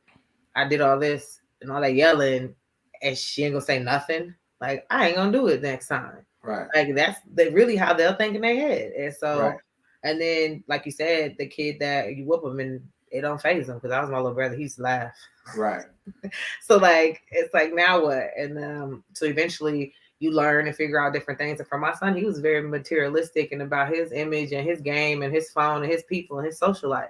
I did all this and all that yelling, and she ain't gonna say nothing. Like, I ain't gonna do it next time. Right. Like, that's really how they'll think in their head. And so, and then, like you said, the kid that you whoop him and it don't faze him, because that was my little brother. He used to laugh. Right. So, like, it's like, now what? And so eventually you learn and figure out different things. And for my son, he was very materialistic and about his image and his game and his phone and his people and his social life.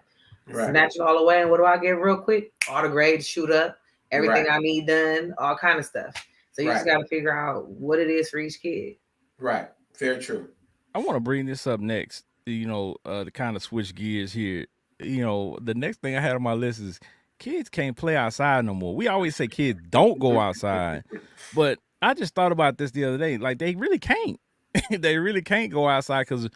Snatch it all away. And what do I get real quick? All the grades shoot up, everything I need done, all kind of stuff. So you just got to figure out what it is for each kid. Right. Very true. I want to bring this up next, to kind of switch gears here. The next thing I had on my list is kids can't play outside no more. We always say kids don't go outside, but I just thought about this the other day. Like, they really can't. They really can't go outside because,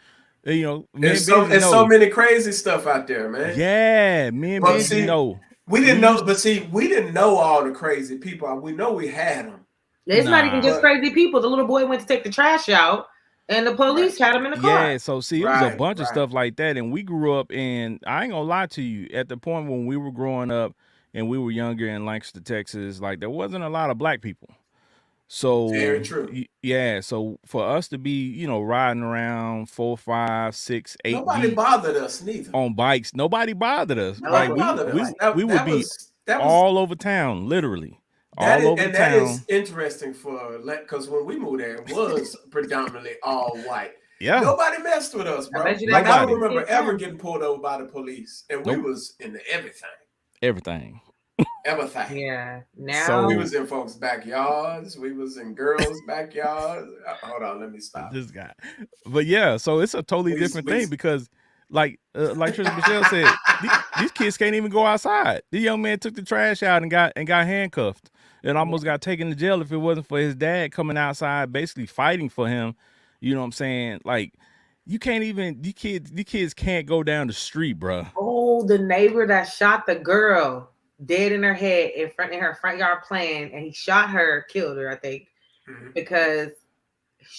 there's so many crazy stuff out there, man. Yeah, me and Benji know. We didn't know, but we didn't know all the crazy people. We know we had them. It's not even just crazy people. The little boy went to take the trash out, and the police had him in the car. Yeah, so see, it was a bunch of stuff like that. And we grew up in, I ain't gonna lie to you, at the point when we were growing up and we were younger in Lancaster, Texas, like, there wasn't a lot of black people. So very true. Yeah, so for us to be, riding around 4, 5, 6, 8 nobody bothered us neither. On bikes, nobody bothered us. Like, we would be all over town, literally. That is interesting because when we moved there, it was predominantly all white. Yeah, nobody messed with us, bro. I don't remember ever getting pulled over by the police, and we was into everything. Yeah. Now so we was in folks' backyards. We was in girls' backyards. Hold on, let me stop. This guy, but yeah, so it's a totally different thing because, like Trisha Michelle said, these kids can't even go outside. The young man took the trash out and got handcuffed and almost got taken to jail if it wasn't for his dad coming outside, basically fighting for him. You know what I'm saying? Like, you can't even, these kids can't go down the street, bro. Oh, the neighbor that shot the girl dead in her head in her front yard playing, and he shot her, killed her, I think, because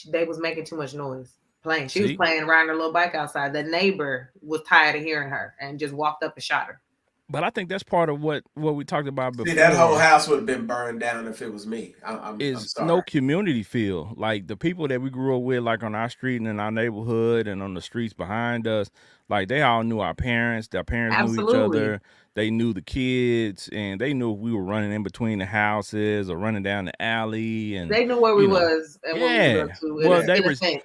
they was making too much noise playing. She was playing, riding her little bike outside. The neighbor was tired of hearing her and just walked up and shot her. But I think that's part of what we talked about before. See, that whole house would have been burned down if it was me. I'm Is sorry. no community feel. Like the people that we grew up with, like on our street and in our neighborhood and on the streets behind us, like they all knew our parents. Their parents knew each Absolutely. other. They knew the kids, and they knew if we were running in between the houses or running down the alley. And They knew where we you know, was and what we yeah. was up to. Well, In a sense.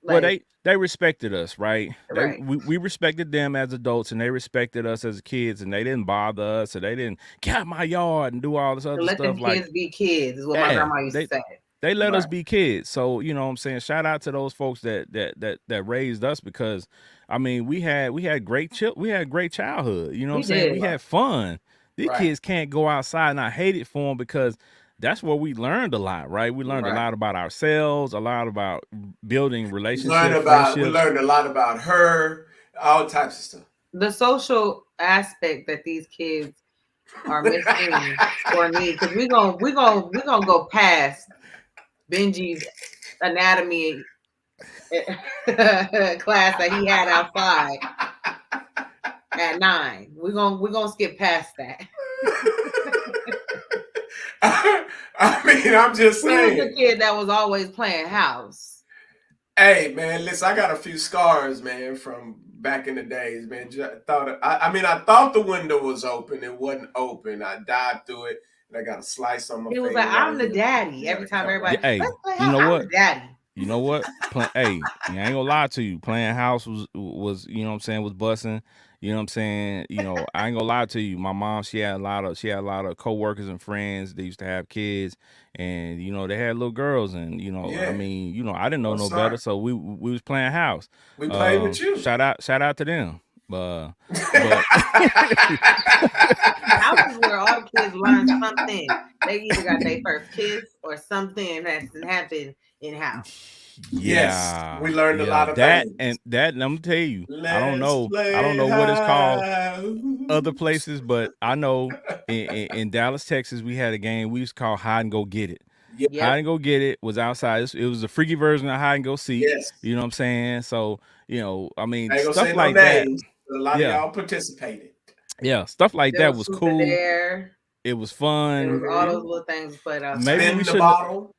well, Like, they respected us, right? right. We respected them as adults, and they respected us as kids, and they didn't bother us, or they didn't get out my yard and do all this other let stuff. them Like kids be kids is what my grandma used to say. they let us Right. be kids. So, you know what I'm saying? Shout out to those folks that raised us, because I mean, we had great childhood. You know what I'm saying? did. We had fun. These Right. kids can't go outside, and I hate it for them because that's where we learned a lot, right? We learned a Right. lot about ourselves, a lot about building We relationships, learned a lot about her, all types of stuff. The social aspect that these kids are missing or need, because we're gonna go past Benji's anatomy class that he had outside at 9. We're gonna skip past that. I mean, I'm just saying. He was a kid that was always playing house. Hey, man, listen, I got a few scars, man, from back in the days, man. I thought the window was open. It wasn't open. I dived through it, and I got a slice on my face. He was like, "I'm the daddy." Every time everybody, hey, let's play you know house. what? I'm the daddy. You know what? Hey, I ain't gonna lie to you. Playing house was you know what I'm saying, was busting. You know what I'm saying? You know, I ain't gonna lie to you. My mom, she had a lot of coworkers and friends. They used to have kids, and you know, they had little girls, and you know, Yeah. I mean, you know, I didn't know no sorry. better, so we was playing house. We played with you. Shout out to them. But House is where all the kids learn something. They either got their first kiss or something has happened in house. Yeah, we learned a lot of that, things. and that. Let me tell you, I don't know what it's called other places, but I know in Dallas, Texas, we had a game we used to call hide and go get it. Yep. Hide and go get it was outside. It was a freaky version of hide and go seek. Yes. You know what I'm saying? So, you know, I mean, I ain't gonna stuff say like no that. names, but a lot of y'all participated. Yeah, stuff like There that was cool. There. It was fun. It was all those little things played out. Maybe we should. Bottle.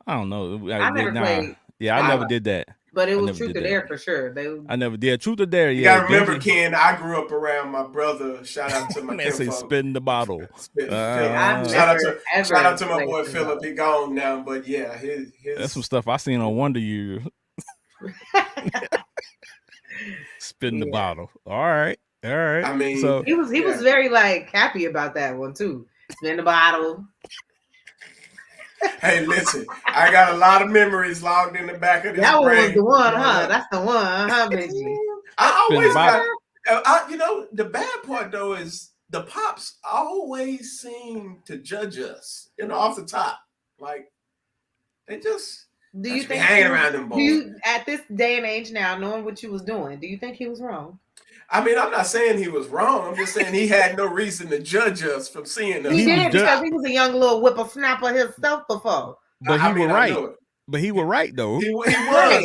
I don't know. I never played. Yeah, I never did that. But it was truth or dare for sure. I never did truth or dare. You yeah, gotta remember, Ken. I grew up around my brother. Shout out to my man. Say spin the bottle. Shout out to my boy Philip. He gone now, but yeah, his that's some stuff I seen on Wonder Year. Spin the bottle. All right. I mean, so he was very like happy about that one too. Spin the bottle. Hey, listen, I got a lot of memories logged in the back of this That brain. was the one, huh? That's the one, huh, Benji? I always got, you know, the bad part though is the pops always seem to judge us, you know, off the top. Like they just do you think hanging around them boys? At this day and age now, knowing what you was doing, do you think he was wrong? I mean, I'm not saying he was wrong. I'm just saying he had no reason to judge us from seeing us. He did because he was a young little whippersnapper himself before. But he was right. But he was right though. He was,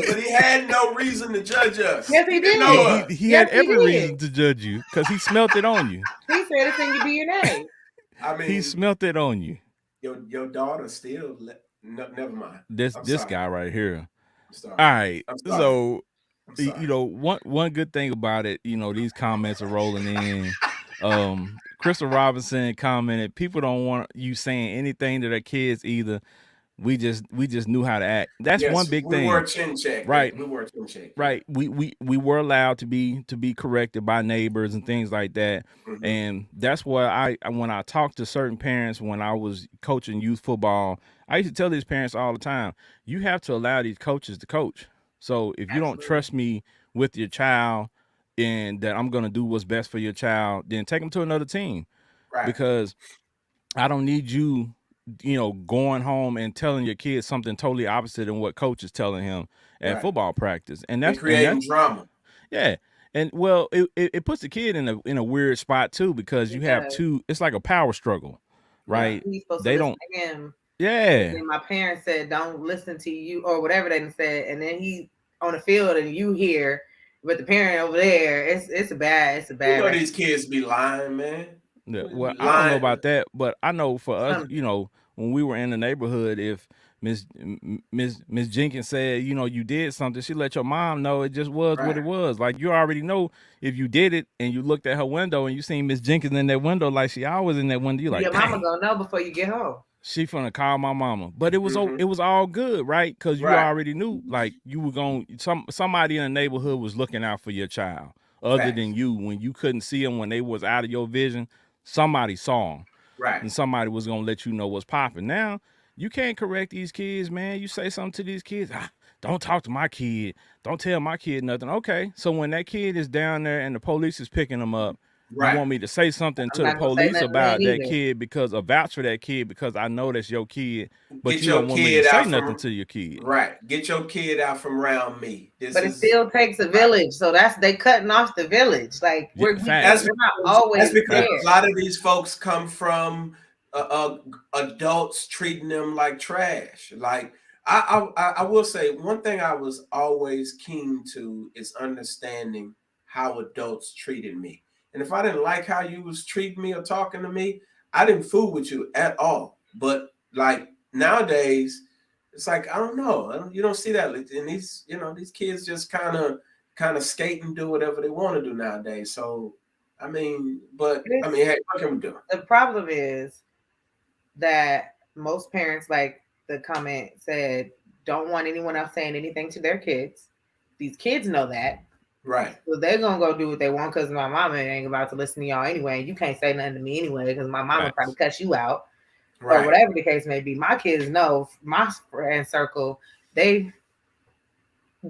but he had no reason to judge us. Yes, he did. He had every reason to judge you because he smelt it on you. He said it's in your DNA. I mean, he smelt it on you. Your daughter still. Never mind. This guy right here. I'm sorry. All right, so. You know, one good thing about it, you know, these comments are rolling in. Crystal Robinson commented, people don't want you saying anything to their kids either. We just knew how to act. That's one big thing. We were chin check. Right. We were chin check. Right. We were allowed to be corrected by neighbors and things like that. Mm-hmm. And that's why when I talked to certain parents when I was coaching youth football, I used to tell these parents all the time, you have to allow these coaches to coach. So if you don't trust me with your child and that I'm going to do what's best for your child, then take them to another team. Right. Because I don't need you, you know, going home and telling your kid something totally opposite than what coach is telling him at football practice. And that's creating drama. Yeah. And well, it puts the kid in a weird spot too, because you have two, it's like a power struggle, right? They don't. Yeah. And my parents said, "Don't listen to you," or whatever they said, and then he on the field, and you hear But the parent over there, it's a bad. You know these kids be lying, man. Yeah, well, I don't know about that, but I know for us, when we were in the neighborhood, if Miss Jenkins said, you did something, she let your mom know. It just was what it was. Like, you already know if you did it and you looked at her window and you seen Miss Jenkins in that window, like she always in that window, you like, your mama gonna know before you get home. She finna call my mama, but it was all good, right? Because you already knew, like, you were somebody in the neighborhood was looking out for your child, other than you. When you couldn't see them, when they was out of your vision, somebody saw them, and somebody was gonna let you know what's popping. Now you can't correct these kids, man. You say something to these kids, don't talk to my kid, don't tell my kid nothing. Okay, so when that kid is down there and the police is picking them up. You want me to say something to the police about that kid because vouch for that kid because I know that's your kid, but you don't want me to say nothing to your kid. Right. Get your kid out from around me. But it still takes a village. So they cutting off the village. Like we're not always because there. A lot of these folks come from adults treating them like trash. Like I will say one thing I was always keen to is understanding how adults treated me. And if I didn't like how you was treating me or talking to me, I didn't fool with you at all. But like nowadays, it's like, I don't know. You don't see that. And these kids just kind of skate and do whatever they want to do nowadays. So, hey, what can we do? The problem is that most parents, like the comment said, don't want anyone else saying anything to their kids. These kids know that. Right. So they're going to go do what they want because my mama ain't about to listen to y'all anyway. You can't say nothing to me anyway because my mama probably cuss you out. Right. Or whatever the case may be. My kids know, my friend circle, they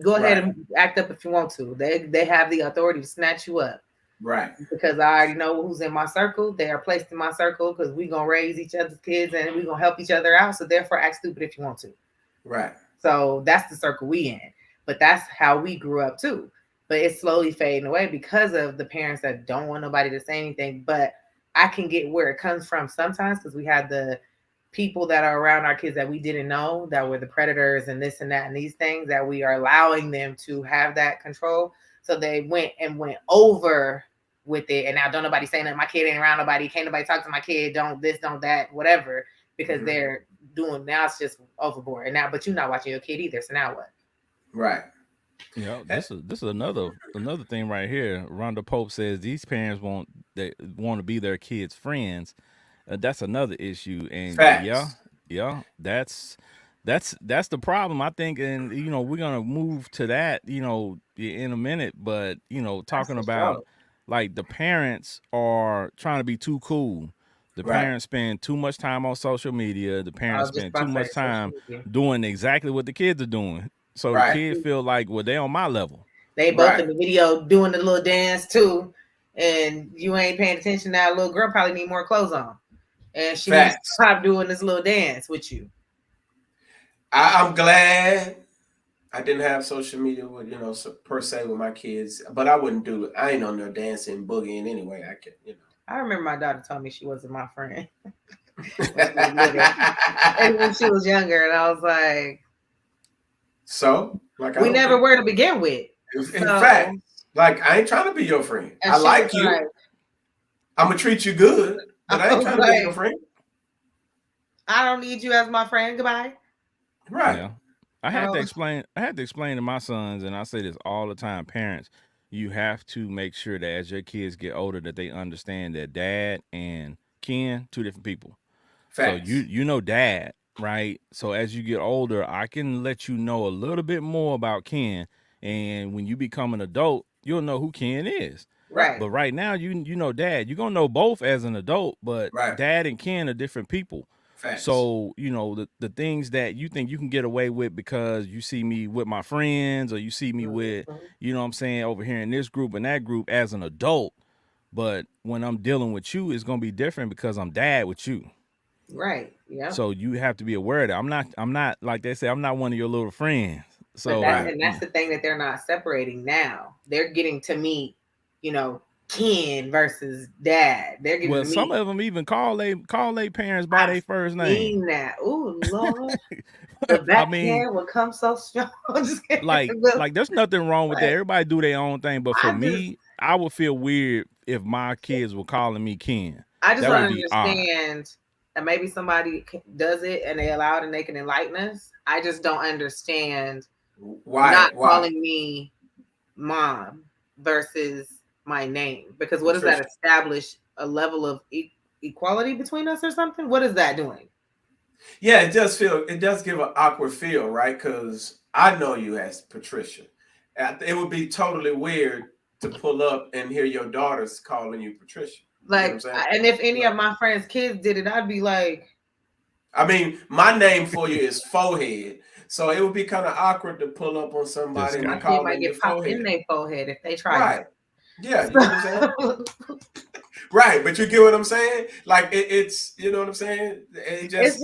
go ahead and act up if you want to. They have the authority to snatch you up. Right. Because I already know who's in my circle. They are placed in my circle because we're going to raise each other's kids and we're going to help each other out. So therefore, act stupid if you want to. Right. So that's the circle we in. But that's how we grew up too. But it's slowly fading away because of the parents that don't want nobody to say anything. But I can get where it comes from sometimes because we had the people that are around our kids that we didn't know that were the predators and this and that and these things that we are allowing them to have that control. So they went over with it. And now don't nobody say nothing. My kid ain't around nobody. Can't nobody talk to my kid. Don't this, don't that, whatever. Because they're doing, now it's just overboard. And now, but you're not watching your kid either. So now what? Right. Yeah, this is another thing right here. Rhonda Pope says these parents want to be their kids' friends. That's another issue, and facts. yeah, that's the problem, I think. And we're gonna move to that, in a minute. But talking about like the parents are trying to be too cool. The parents spend too much time on social media. The parents spend too much time doing exactly what the kids are doing. So the kids feel like, well, they on my level. They both in the video doing the little dance too, and you ain't paying attention. Now, little girl probably need more clothes on, and she needs to stop doing this little dance with you. I'm glad I didn't have social media with per se with my kids, but I wouldn't do it. I ain't on there dancing, boogieing anyway. I can, I remember my daughter told me she wasn't my friend and when she was younger, and I was like. So, like, we never were to begin with. In fact, like, I ain't trying to be your friend. I like you. Like, I'm gonna treat you good, but I ain't trying to be your friend. I don't need you as my friend. Goodbye. Right. Yeah. I had to explain to my sons, and I say this all the time, parents, you have to make sure that as your kids get older, that they understand that dad and Ken, two different people. Facts. So you know dad. Right. So as you get older, I can let you know a little bit more about Ken. And when you become an adult, you'll know who Ken is. Right. But right now, you know dad. You're going to know both as an adult, but dad and Ken are different people. Facts. So, the things that you think you can get away with because you see me with my friends or you see me with, over here in this group and that group as an adult. But when I'm dealing with you, it's going to be different because I'm dad with you. Right. Yeah. So you have to be aware of that. I'm not like they say, I'm not one of your little friends. So and that's the thing that they're not separating now. They're getting to meet, Ken versus dad. They're giving Well, me. some of them even call they parents by their first name. Seen that. Oh Lord, the backhand would come so strong. like there's nothing wrong with that. Everybody do their own thing, but for me, I would feel weird if my kids were calling me Ken. I just don't understand. And maybe somebody does it and they allow it and they can enlighten us. I just don't understand why calling me mom versus my name, because what does that establish? A level of equality between us or something? What is that doing? Yeah, it does give an awkward feel, right? Because I know you as Patricia. It would be totally weird to pull up and hear your daughters calling you Patricia. Like, and if any of my friends' kids did it, I'd be like, I mean, my name for you is Forehead, so it would be kind of awkward to pull up on somebody and call them your forehead. In their forehead if they try. Right. Yeah, you know what I'm saying? Right, but you get what I'm saying? Like it's, you know what I'm saying? It's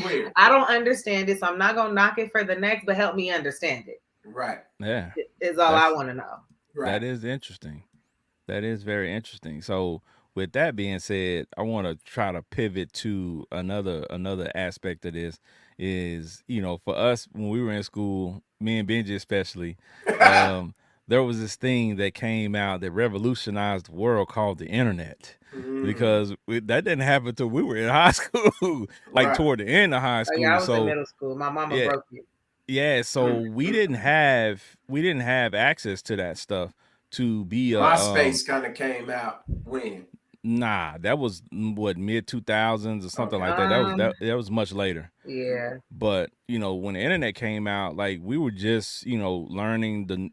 weird. I don't understand it, so I'm not gonna knock it for the next, but help me understand it. Right. Yeah. Is all I want to know. Right. That is interesting. That is very interesting. So with that being said, I want to try to pivot to another aspect of this is, you know, for us when we were in school, me and Benji especially, there was this thing that came out that revolutionized the world called the internet. Because that didn't happen until we were in high school, like toward the end of high school. I was in middle school. My mama broke it. Yeah, so we didn't have access to that stuff to be MySpace kind of came out when? Nah, that was what, mid 2000s or something like that. That was much later. Yeah. But, you know, when the internet came out, like we were just, you know, learning the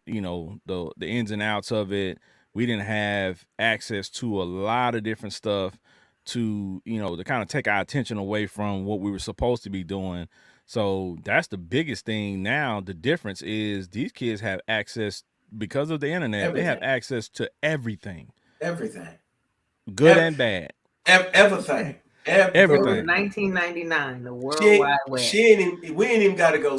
ins and outs of it. We didn't have access to a lot of different stuff to, you know, to kind of take our attention away from what we were supposed to be doing. So that's the biggest thing now. The difference is these kids have access because of the internet. Everything. They have access to everything. Everything. Good and bad. Everything. Everything. 1999, the World Wide Web. We ain't even got to go.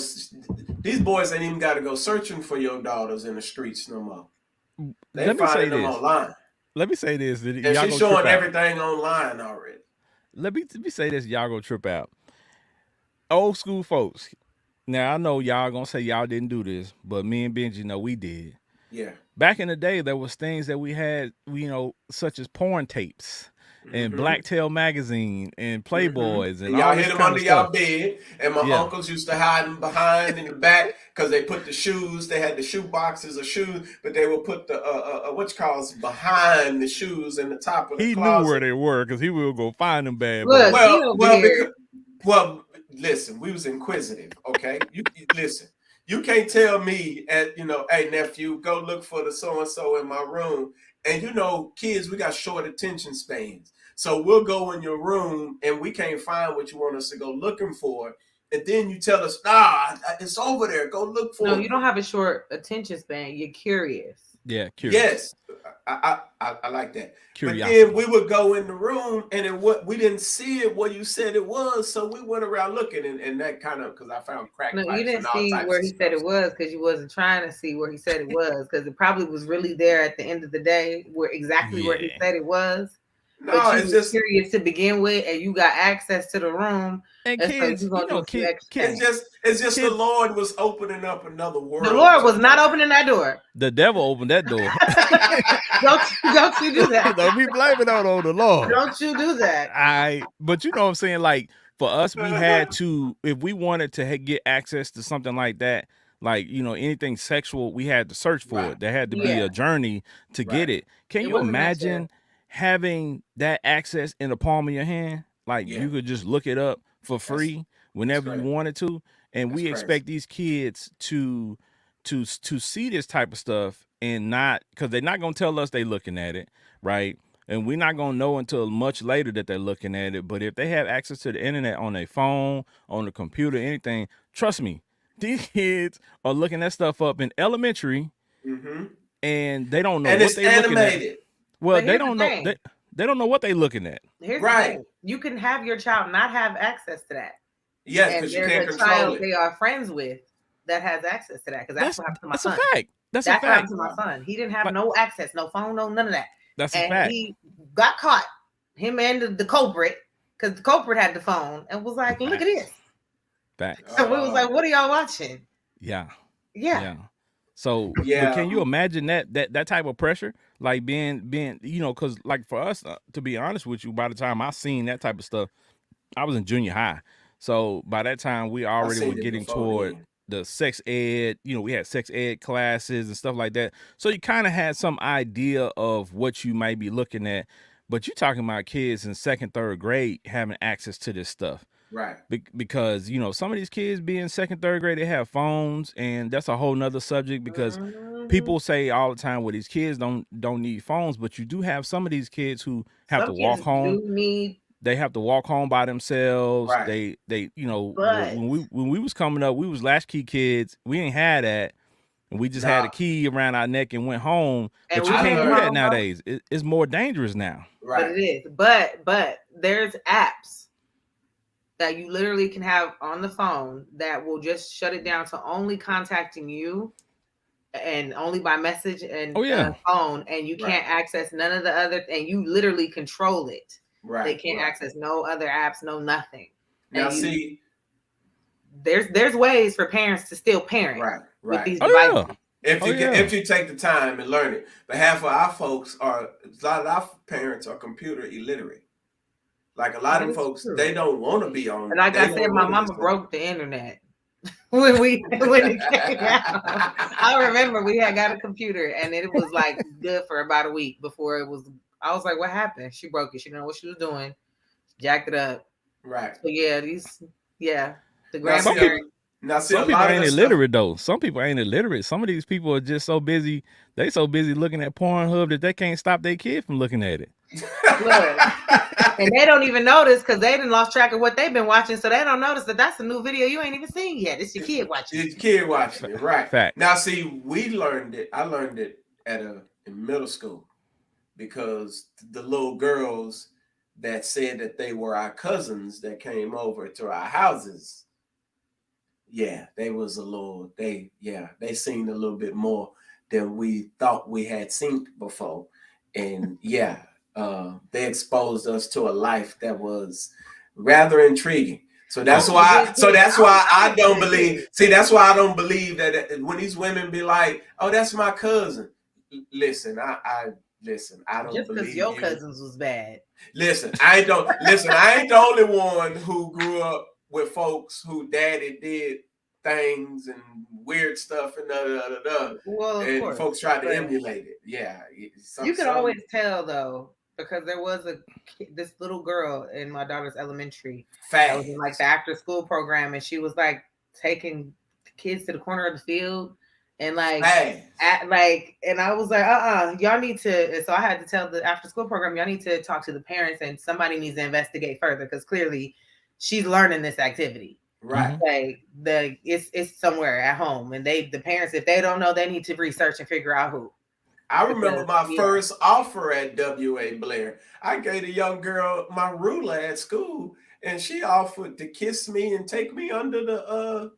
These boys ain't even got to go searching for your daughters in the streets no more. They finding them online. Let me say this. And she's showing everything online already. Let me say this. Y'all go trip out. Old school folks. Now I know y'all gonna say y'all didn't do this, but me and Benji know we did. Yeah. Back in the day, there was things that we had, you know, such as porn tapes and Blacktail magazine and Playboys and y'all hid them under y'all bed, and my uncles used to hide them behind in the back because they put the shoes. They had the shoe boxes of shoes, but they would put the behind the shoes in the top of the closet. He knew where they were because he would go find them bad. Well, listen, we was inquisitive. Okay, you listen. You can't tell me, hey, nephew, go look for the so-and-so in my room. And, you know, kids, we got short attention spans. So we'll go in your room and we can't find what you want us to go looking for. And then you tell us, it's over there. Go look for it. No, you don't have a short attention span. You're curious. Yeah, curious. Yes, I like that. Curiosity. But then we would go in the room and we didn't see it what you said it was, so we went around looking and that kind of, because I found crack pipes. No, you didn't see where he said it was because you wasn't trying to see where he said it was, because it probably was really there at the end of the day where he said it was. No, but it's just curious to begin with, and you got access to the room. And kids, it's just the Lord was opening up another world. The Lord was not opening that door. The devil opened that door. don't you do that. Don't be blaming on the Lord. Don't you do that. But you know what I'm saying? Like, for us, we had to, if we wanted to get access to something like that, like, you know, anything sexual, we had to search for it. There had to be a journey to get it. Can you imagine having that access in the palm of your hand? Like, you could just look it up for free whenever you wanted to. And we expect these kids to see this type of stuff and not, because they're not going to tell us they looking at it, right? And we're not going to know until much later that they're looking at it. But if they have access to the internet on their phone, on the computer, anything, trust me, these kids are looking that stuff up in elementary, and they don't know what they're looking at. Well, they don't know. They don't know what they're looking at. Here's the thing. You can have your child not have access to that. Yes, because you can't control child it. They are friends with that has access to that, because that's what happened to my son. That's a fact. That's what a fact. happened to my son. He didn't have no access, no phone, no none of that. That's a and fact. he got caught. Him and the culprit, because the culprit had the phone and was like, "Look at this." Facts. And we was like, "What are y'all watching?" Yeah. Yeah. So, Yeah. but can you imagine that type of pressure, like being because like for us, to be honest with you, by the time I seen that type of stuff, I was in junior high. So by that time, we already were getting toward the sex ed. We had sex ed classes and stuff like that. So you kind of had some idea of what you might be looking at. But you're talking about kids in second, third grade having access to this stuff. Right. Because some of these kids being second, third grade, they have phones, and that's a whole nother subject. Because people say all the time, well, these kids don't need phones, but you do have some of these kids who have to walk home. They have to walk home by themselves. Right. They when we was coming up, we was latchkey kids. We ain't had that, and we just had a key around our neck and went home. But you can't do that nowadays. It's more dangerous now. Right. But it is. But there's apps that you literally can have on the phone that will just shut it down to only contacting you and only by message and phone, and you can't access none of the other, and you literally control it. Right. They can't access no other apps, no nothing. Now see, there's ways for parents to still parent with these devices. If you take the time and learn it. But half of our folks a lot of our parents are computer illiterate. Like a lot of folks, they don't want to be on. And like I said, my mama broke the internet when it came out. I remember we had got a computer and it was like good for about a week before it was. I was like, "What happened?" She broke it. She didn't know what she was doing. Jacked it up. Right. So the grandparents. Some people ain't illiterate though. Some people ain't illiterate. Some of these people are just so busy. They so busy looking at Pornhub that they can't stop their kid from looking at it. Look, and they don't even notice because they done lost track of what they've been watching, so they don't notice that that's a new video you ain't even seen yet. It's your kid watching. It's your kid watching it, right? Fact. Now, see, we learned it. I learned it in middle school because the little girls that said that they were our cousins that came over to our houses. Yeah, they was they seen a little bit more than we thought we had seen before. And they exposed us to a life that was rather intriguing. So that's why I don't believe. See, that's why I don't believe that when these women be like, "Oh, that's my cousin." Listen, I don't just believe because your cousins was bad. Listen, I ain't the only one who grew up with folks who daddy did things and weird stuff and Well, and course, folks tried to emulate it. Yeah, you can always tell though, because there was this little girl in my daughter's elementary that was in like the after school program, and she was like taking kids to the corner of the field and like and I was like, y'all need to. And so I had to tell the after school program, y'all need to talk to the parents and somebody needs to investigate further because clearly she's learning this activity. Right. Like it's somewhere at home, and the parents, if they don't know, they need to research and figure out who. I remember my first offer at W.A. Blair. I gave a young girl my ruler at school, and she offered to kiss me and take me under the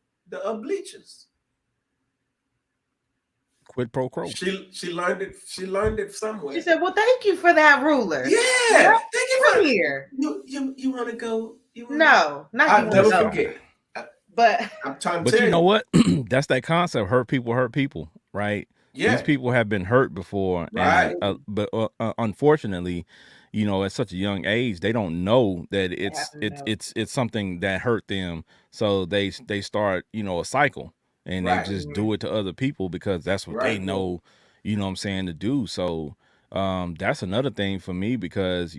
bleachers. Quid pro quo. She learned it. She learned it somewhere. She said, "Well, thank you for that ruler." Yeah, thank you for here. You want to go? No, not I'll never forget. But I'm trying but to tell you know what? That's that concept. Hurt people, right? Yeah. These people have been hurt before, right? And, but unfortunately, at such a young age, they don't know that it's something that hurt them. So they start a cycle, and they just do it to other people because that's what they know. You know what I'm saying, to do. So that's another thing for me because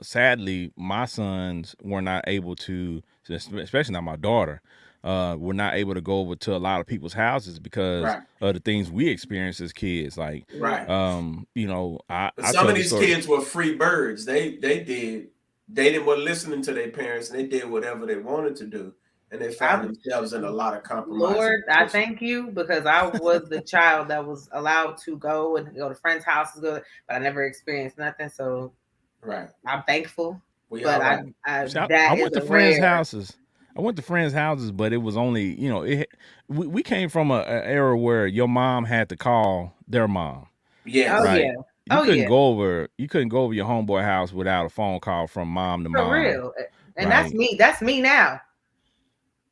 sadly my sons were not able to, especially not my daughter. We're not able to go over to a lot of people's houses because of the things we experienced as kids. Like, some of these kids were free birds. They didn't want listening to their parents, and they did whatever they wanted to do, and they found themselves in a lot of compromise. Lord, I thank you because I was the child that was allowed to go to friends' houses, but I never experienced nothing. So, I'm thankful. I went to friends' houses. I went to friends' houses, but it was only, we came from an era where your mom had to call their mom. Yes. Right. you Oh, couldn't yeah. go over your homeboy house without a phone call from mom to For mom. real. And right? that's me now.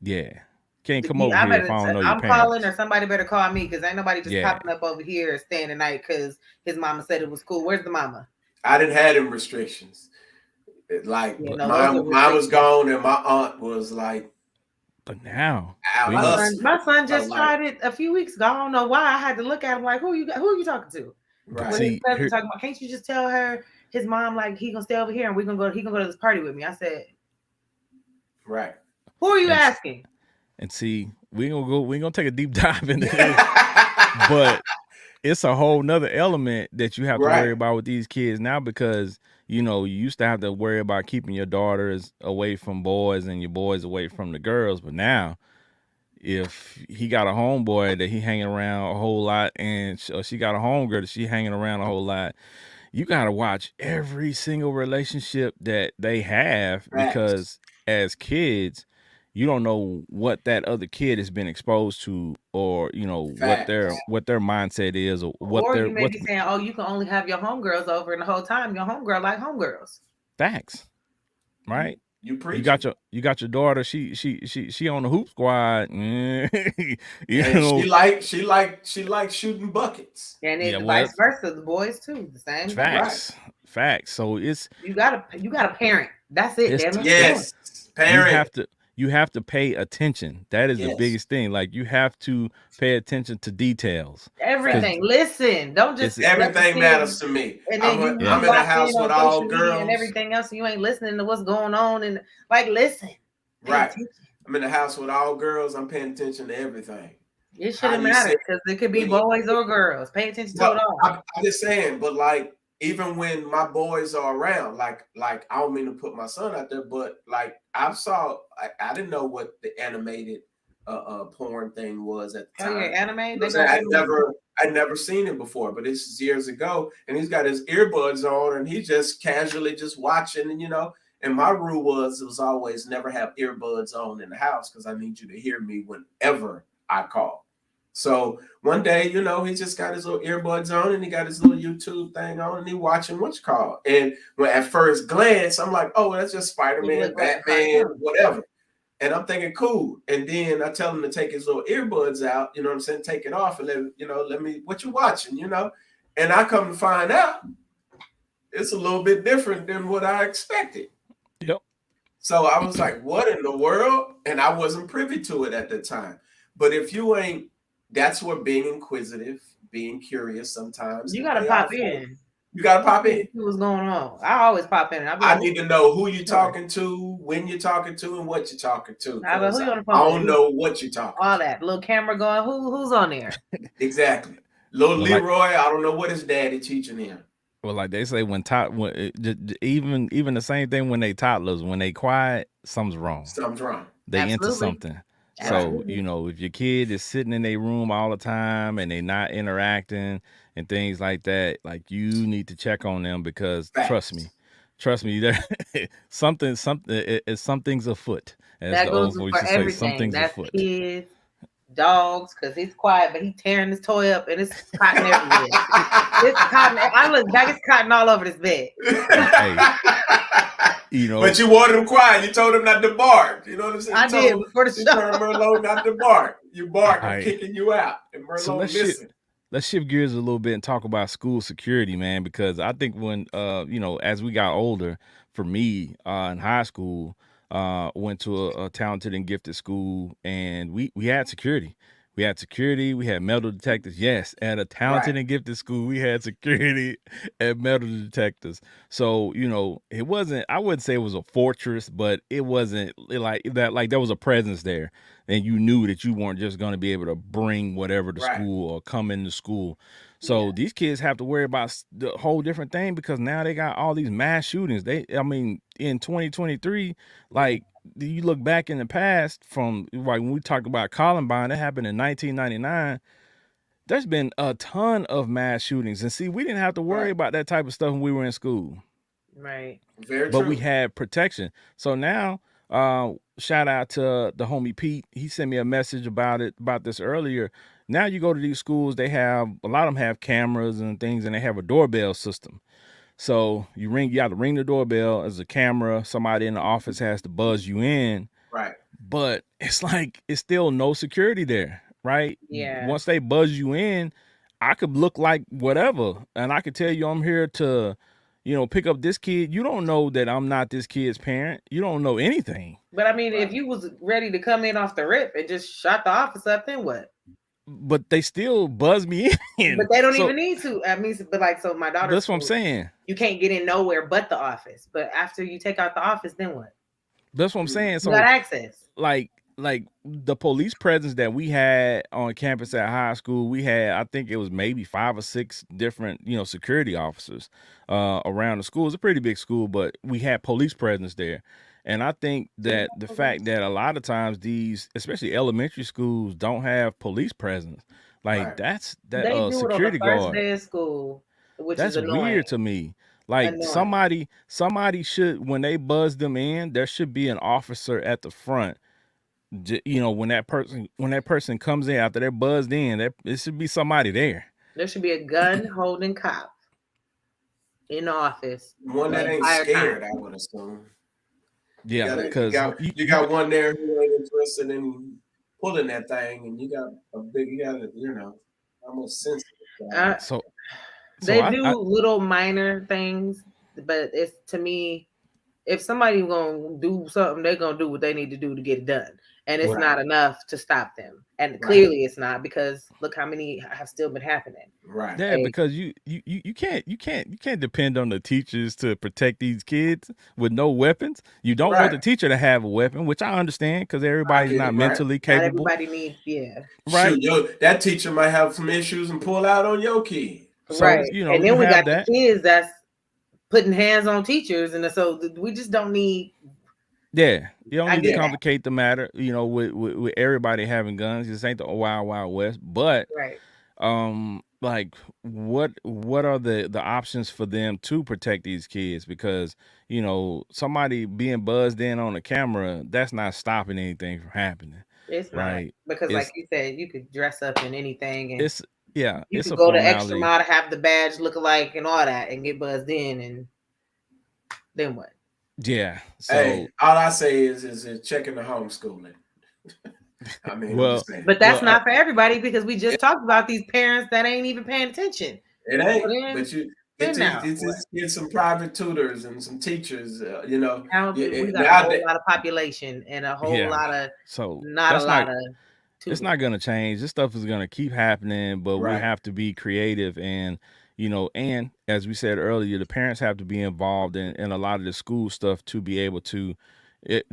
Yeah. Can't come over here if I don't know your I'm parents. calling, or somebody better call me, because ain't nobody just Yeah. popping up over here staying the night because his mama said it was cool. Where's the mama? I didn't have them restrictions. Like Yeah, no, mine was gone, and my aunt was like. But now out my son just like, tried it a few weeks ago. I don't know why. I had to look at him like, who are you talking to? Right. When his cousin talking about, can't you just tell her his mom like he gonna stay over here and he gonna go to this party with me? I said, right. Who are you asking? And see, we ain't gonna take a deep dive into this, but it's a whole nother element that you have to worry about with these kids now, because you used to have to worry about keeping your daughters away from boys and your boys away from the girls, but now if he got a homeboy that he hanging around a whole lot, and she got a homegirl that she hanging around a whole lot, you got to watch every single relationship that they have, because as kids, you don't know what that other kid has been exposed to, or what their mindset is, or you may be saying, oh, you can only have your homegirls over, and the whole time your homegirl like homegirls. Facts, right? You preach. You got your daughter. She on the hoop squad. She like shooting buckets. And it's vice versa. The boys too. The same. Facts. So it's you got a parent. That's it. Damn it. Yes, parent. You have to pay attention. That is the biggest thing. Like, you have to pay attention to details. Everything. Listen. Don't just everything matters to me. And then I'm in a house with all girls and everything else. And you ain't listening to what's going on, and like, listen. Right. I'm in the house with all girls. I'm paying attention to everything. It shouldn't matter, because it could be boys or girls. Pay attention to it all. I'm just saying, but like, even when my boys are around, like I don't mean to put my son out there, but like I didn't know what the animated porn thing was at the time. Oh yeah, anime. I'd never seen it before, but this is years ago, and he's got his earbuds on, and he's just casually just watching, and and my rule was always never have earbuds on in the house, because I need you to hear me whenever I call. So one day, he just got his little earbuds on, and he got his little YouTube thing on, and he watching what's called. And when at first glance, I'm like, oh, that's just Spider-Man, Batman, whatever. And I'm thinking, cool. And then I tell him to take his little earbuds out, you know what I'm saying? Take it off and let me, what you watching, And I come to find out it's a little bit different than what I expected. Yep. So I was like, what in the world? And I wasn't privy to it at the time. But if you ain't, that's where being inquisitive, being curious sometimes. You got to pop in. You got to pop in. What's going on? I always pop in. I need to know who you're talking to, when you're talking to, and what you're talking to. Who you on the phone? I don't know what you're talking All that. Little camera going, who's on there? Exactly. Little Leroy, I don't know what his daddy teaching him. Well, like they say, even the same thing when they toddlers, when they quiet, something's wrong. Something's wrong. They into something. So, if your kid is sitting in their room all the time and they're not interacting and things like that, like, you need to check on them, because trust me, something's afoot. That goes for everything. Something's That's afoot. Kids, dogs, because he's quiet, but he's tearing his toy up, and it's cotton everywhere. It's cotton. I look back, it's cotton all over this bed. Hey. But you wanted him quiet. You told him not to bark. You know what I'm saying? I did before the show. Merlot not to bark. You bark, I'm kicking you out. And Merlot listen. Let's shift gears a little bit and talk about school security, man, because I think when as we got older, for me, in high school, went to a talented and gifted school, and we had security. We had security. We had metal detectors. Yes, at a talented and gifted school, we had security and metal detectors. So, it wasn't, I wouldn't say it was a fortress, but it wasn't like that. Like, there was a presence there, and you knew that you weren't just going to be able to bring whatever to school or come into school. So these kids have to worry about the whole different thing, because now they got all these mass shootings. In 2023, like, you look back in the past, from like when we talked about Columbine, that happened in 1999. There's been a ton of mass shootings, and see, we didn't have to worry about that type of stuff when we were in school. Right. Very but true. We had protection. So now, shout out to the homie Pete. He sent me a message about this earlier. Now you go to these schools, they have a lot of them have cameras and things, and they have a doorbell system. So you got to ring the doorbell as a camera. Somebody in the office has to buzz you in. Right. But it's like it's still no security there, right? Yeah. Once they buzz you in, I could look like whatever, and I could tell you I'm here to, pick up this kid. You don't know that I'm not this kid's parent. You don't know anything. But I mean, if you was ready to come in off the rip and just shot the office up, then what? But they still buzz me in. But they don't even need to. I mean, but like, so my daughter. That's what I'm saying. You can't get in nowhere but the office. But after you take out the office, then what? That's what I'm saying. So you got access. Like the police presence that we had on campus at high school, we had, I think it was maybe 5 or 6 different, security officers around the school. It's a pretty big school, but we had police presence there. And I think that the fact that a lot of times these, especially elementary schools, don't have police presence, like that's that they do security it on the first guard. day of school, which That's is annoying. weird to me. Like somebody should, when they buzz them in, there should be an officer at the front. When that person comes in after they're buzzed in, it should be somebody there. There should be a gun holding cop in the office. One that ain't scared, I would assume. Yeah, because you got one there who ain't interested in pulling that thing, and you got almost sensitive. So they do little minor things, but it's, to me, if somebody gonna do something, they're gonna do what they need to do to get it done, and it's not enough to stop them. And clearly, it's not, because look how many have still been happening. Right. Yeah, because you can't depend on the teachers to protect these kids with no weapons. You don't want the teacher to have a weapon, which I understand, because everybody's not mentally capable. Not everybody needs, right. Shoot, that teacher might have some issues and pull out on your kid. So, right. And then we got the kids that's putting hands on teachers, and so we just don't need. Yeah, you don't need to complicate the matter, with everybody having guns. This ain't the wild, wild west. But like, what are the options for them to protect these kids? Because somebody being buzzed in on a camera, that's not stopping anything from happening. It's not, because like you said, you could dress up in anything, and you could go the extra mile to have the badge look alike and all that, and get buzzed in, and then what? Yeah. So hey, all I say is checking the homeschooling. I mean, but that's not for everybody, because we just talked about these parents that ain't even paying attention. It ain't. But you get some private tutors and some teachers. We got a whole lot of population and a whole lot of It's not gonna change. This stuff is gonna keep happening, but we have to be creative, and and as we said earlier, the parents have to be involved in a lot of the school stuff to be able to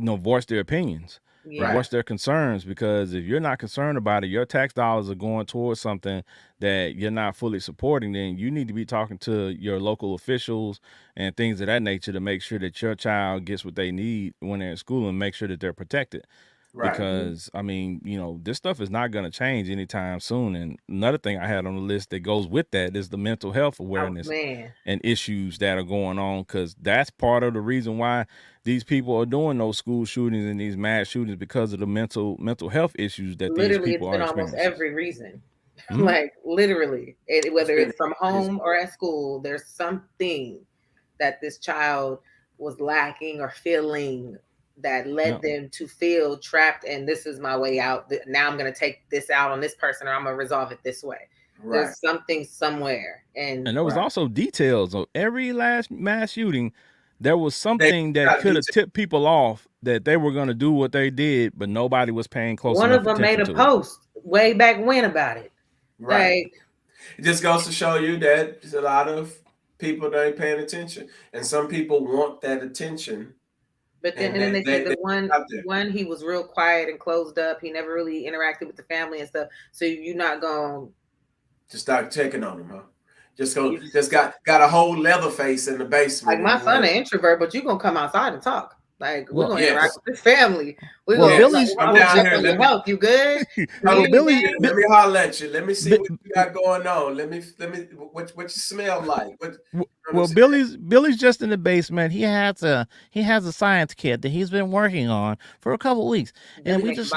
voice their opinions. Voice their concerns, because if you're not concerned about it, your tax dollars are going towards something that you're not fully supporting, then you need to be talking to your local officials and things of that nature to make sure that your child gets what they need when they're in school, and make sure that they're protected. Because I mean, this stuff is not going to change anytime soon. And another thing I had on the list that goes with that is the mental health awareness and issues that are going on, because that's part of the reason why these people are doing those school shootings and these mass shootings, because of the mental health issues that these people are experiencing. Almost every reason. Like literally, whether it's from home or at school, there's something that this child was lacking or feeling that led them to feel trapped, and this is my way out. Now I'm going to take this out on this person, or I'm going to resolve it this way. There's something somewhere. And there was also details of every last mass shooting. There was something that could have tipped people off that they were going to do what they did, but nobody was paying close enough attention to it. One of them made a post way back when about it. Right. Like, it just goes to show you that there's a lot of people that ain't paying attention, and some people want that attention. But then, and then they said the one he was real quiet and closed up. He never really interacted with the family and stuff. So you're not going to start checking on him, huh? Just got a whole leather face in the basement. Like my son, an introvert, but you're gonna come outside and talk. Like we're gonna interact with this family. Billy's I'm down here. Let me help you. Good. Billy, let me holler at you. Let me see what you got going on. Let me what you smell like. What Well, Billy's just in the basement. He has a science kit that he's been working on for a couple of weeks, and we just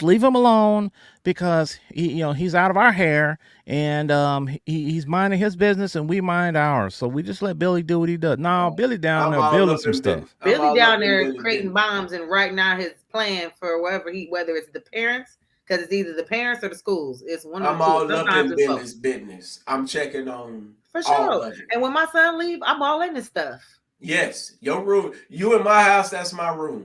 leave him alone because he's out of our hair, and he's minding his business and we mind ours. So we just let Billy do what he does. No, Billy down there building some stuff. Billy down there creating bombs and writing out his plan for whether it's the parents, because it's either the parents or the schools. It's one of the two. I'm all up in Billy's business. I'm checking on. For sure. And when my son leave, I'm all in this stuff. Yes. Your room. You in my house, that's my room.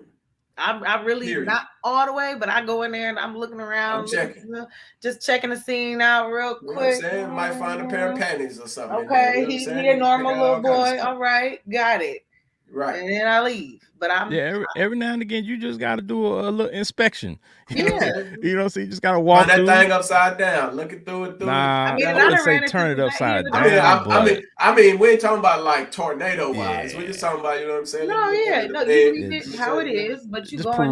I really not all the way, but I go in there and I'm looking around. I'm checking. Just checking the scene out real quick. You know what I'm saying? Might find a pair of panties or something. Okay, he's a normal little boy. All right, got it. Right. And then I leave. But every now and again you just got to do a little inspection. Yeah. So you just got to walk that thing upside down, looking through it. Nah, I wouldn't say turn it upside down. I mean, we ain't talking about like tornado wise. We're just talking about, you know what I'm saying? No, you did how it is, but you go in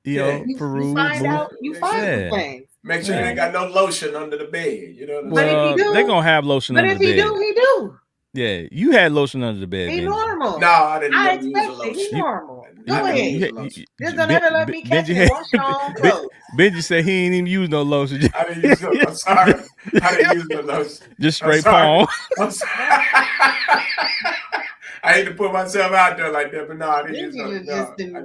there, peruse, find out, you find things. Make sure you ain't got no lotion under the bed. You know what I'm saying? Well, they're gonna have lotion under the bed. But if he do. Yeah, you had lotion under the bed. He normal. No, I didn't. I expect it. He normal. Go ahead. Just don't ever let me catch it. Wash your own clothes. Benji said he ain't even use no lotion. I didn't use no. I'm sorry. I didn't use no lotion. Just straight palm. I'm sorry. I hate to put myself out there like that, but no, I didn't use no. I didn't.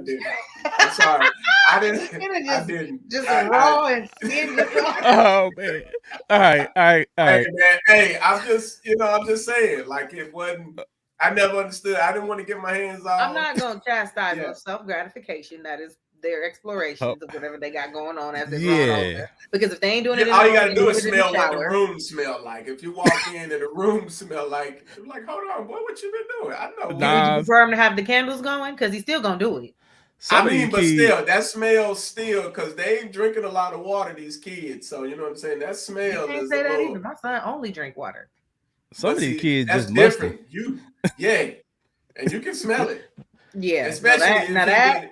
I'm sorry. I didn't. Just raw and skin. Oh man! All right. Hey man, hey, I'm just saying, like it wasn't. I never understood. I didn't want to get my hands off. I'm not going to chastise them. Self-gratification. That is their explorations of whatever they got going on as they're growing older. Because if they ain't doing it, all you got to do is smell what the room smell like. If you walk in and the room smell like, hold on, boy, what you been doing? I know. Would you prefer him to have the candles going? Because he's still going to do it. But still, that smell because they ain't drinking a lot of water, these kids. So, you know what I'm saying? That smell you can't say that either. My son only drink water. Some of these kids that's just different. And you can smell it. Yeah, especially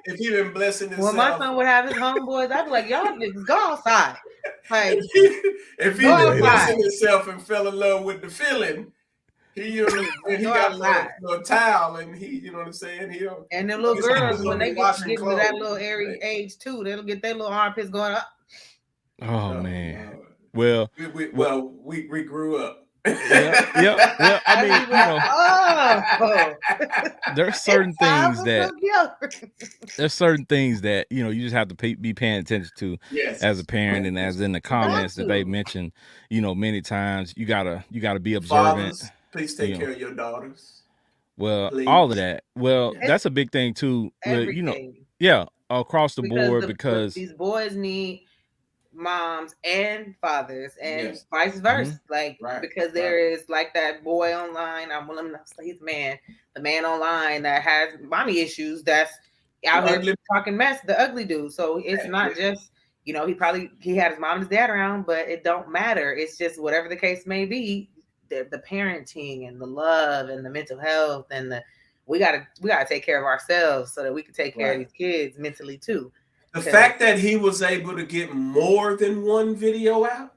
if he been blessing himself. When my son would have his homeboys, I'd be like, y'all niggas go outside. Like, if he been blessing himself and fell in love with the feeling, he got a little towel and you know what I'm saying? And the little girls, when they get to that little age too, they'll get their little armpits going up. Oh man. Well, we grew up. Yeah. Well, I mean, there's certain things that you just have to be paying attention to as a parent, and as in the comments that they mentioned, many times you gotta be observant. Fathers, please take care of your daughters. Well, all of that. Well, that's a big thing too. Across the board, because these boys need moms and fathers and vice versa, because there is like that boy online. I'm willing to say the man online that has mommy issues, that's out here talking mess, the ugly dude. So it's not just he had his mom and his dad around, but it don't matter. It's just whatever the case may be, the parenting and the love and the mental health and we gotta take care of ourselves so that we can take care of these kids mentally too. The fact that he was able to get more than one video out.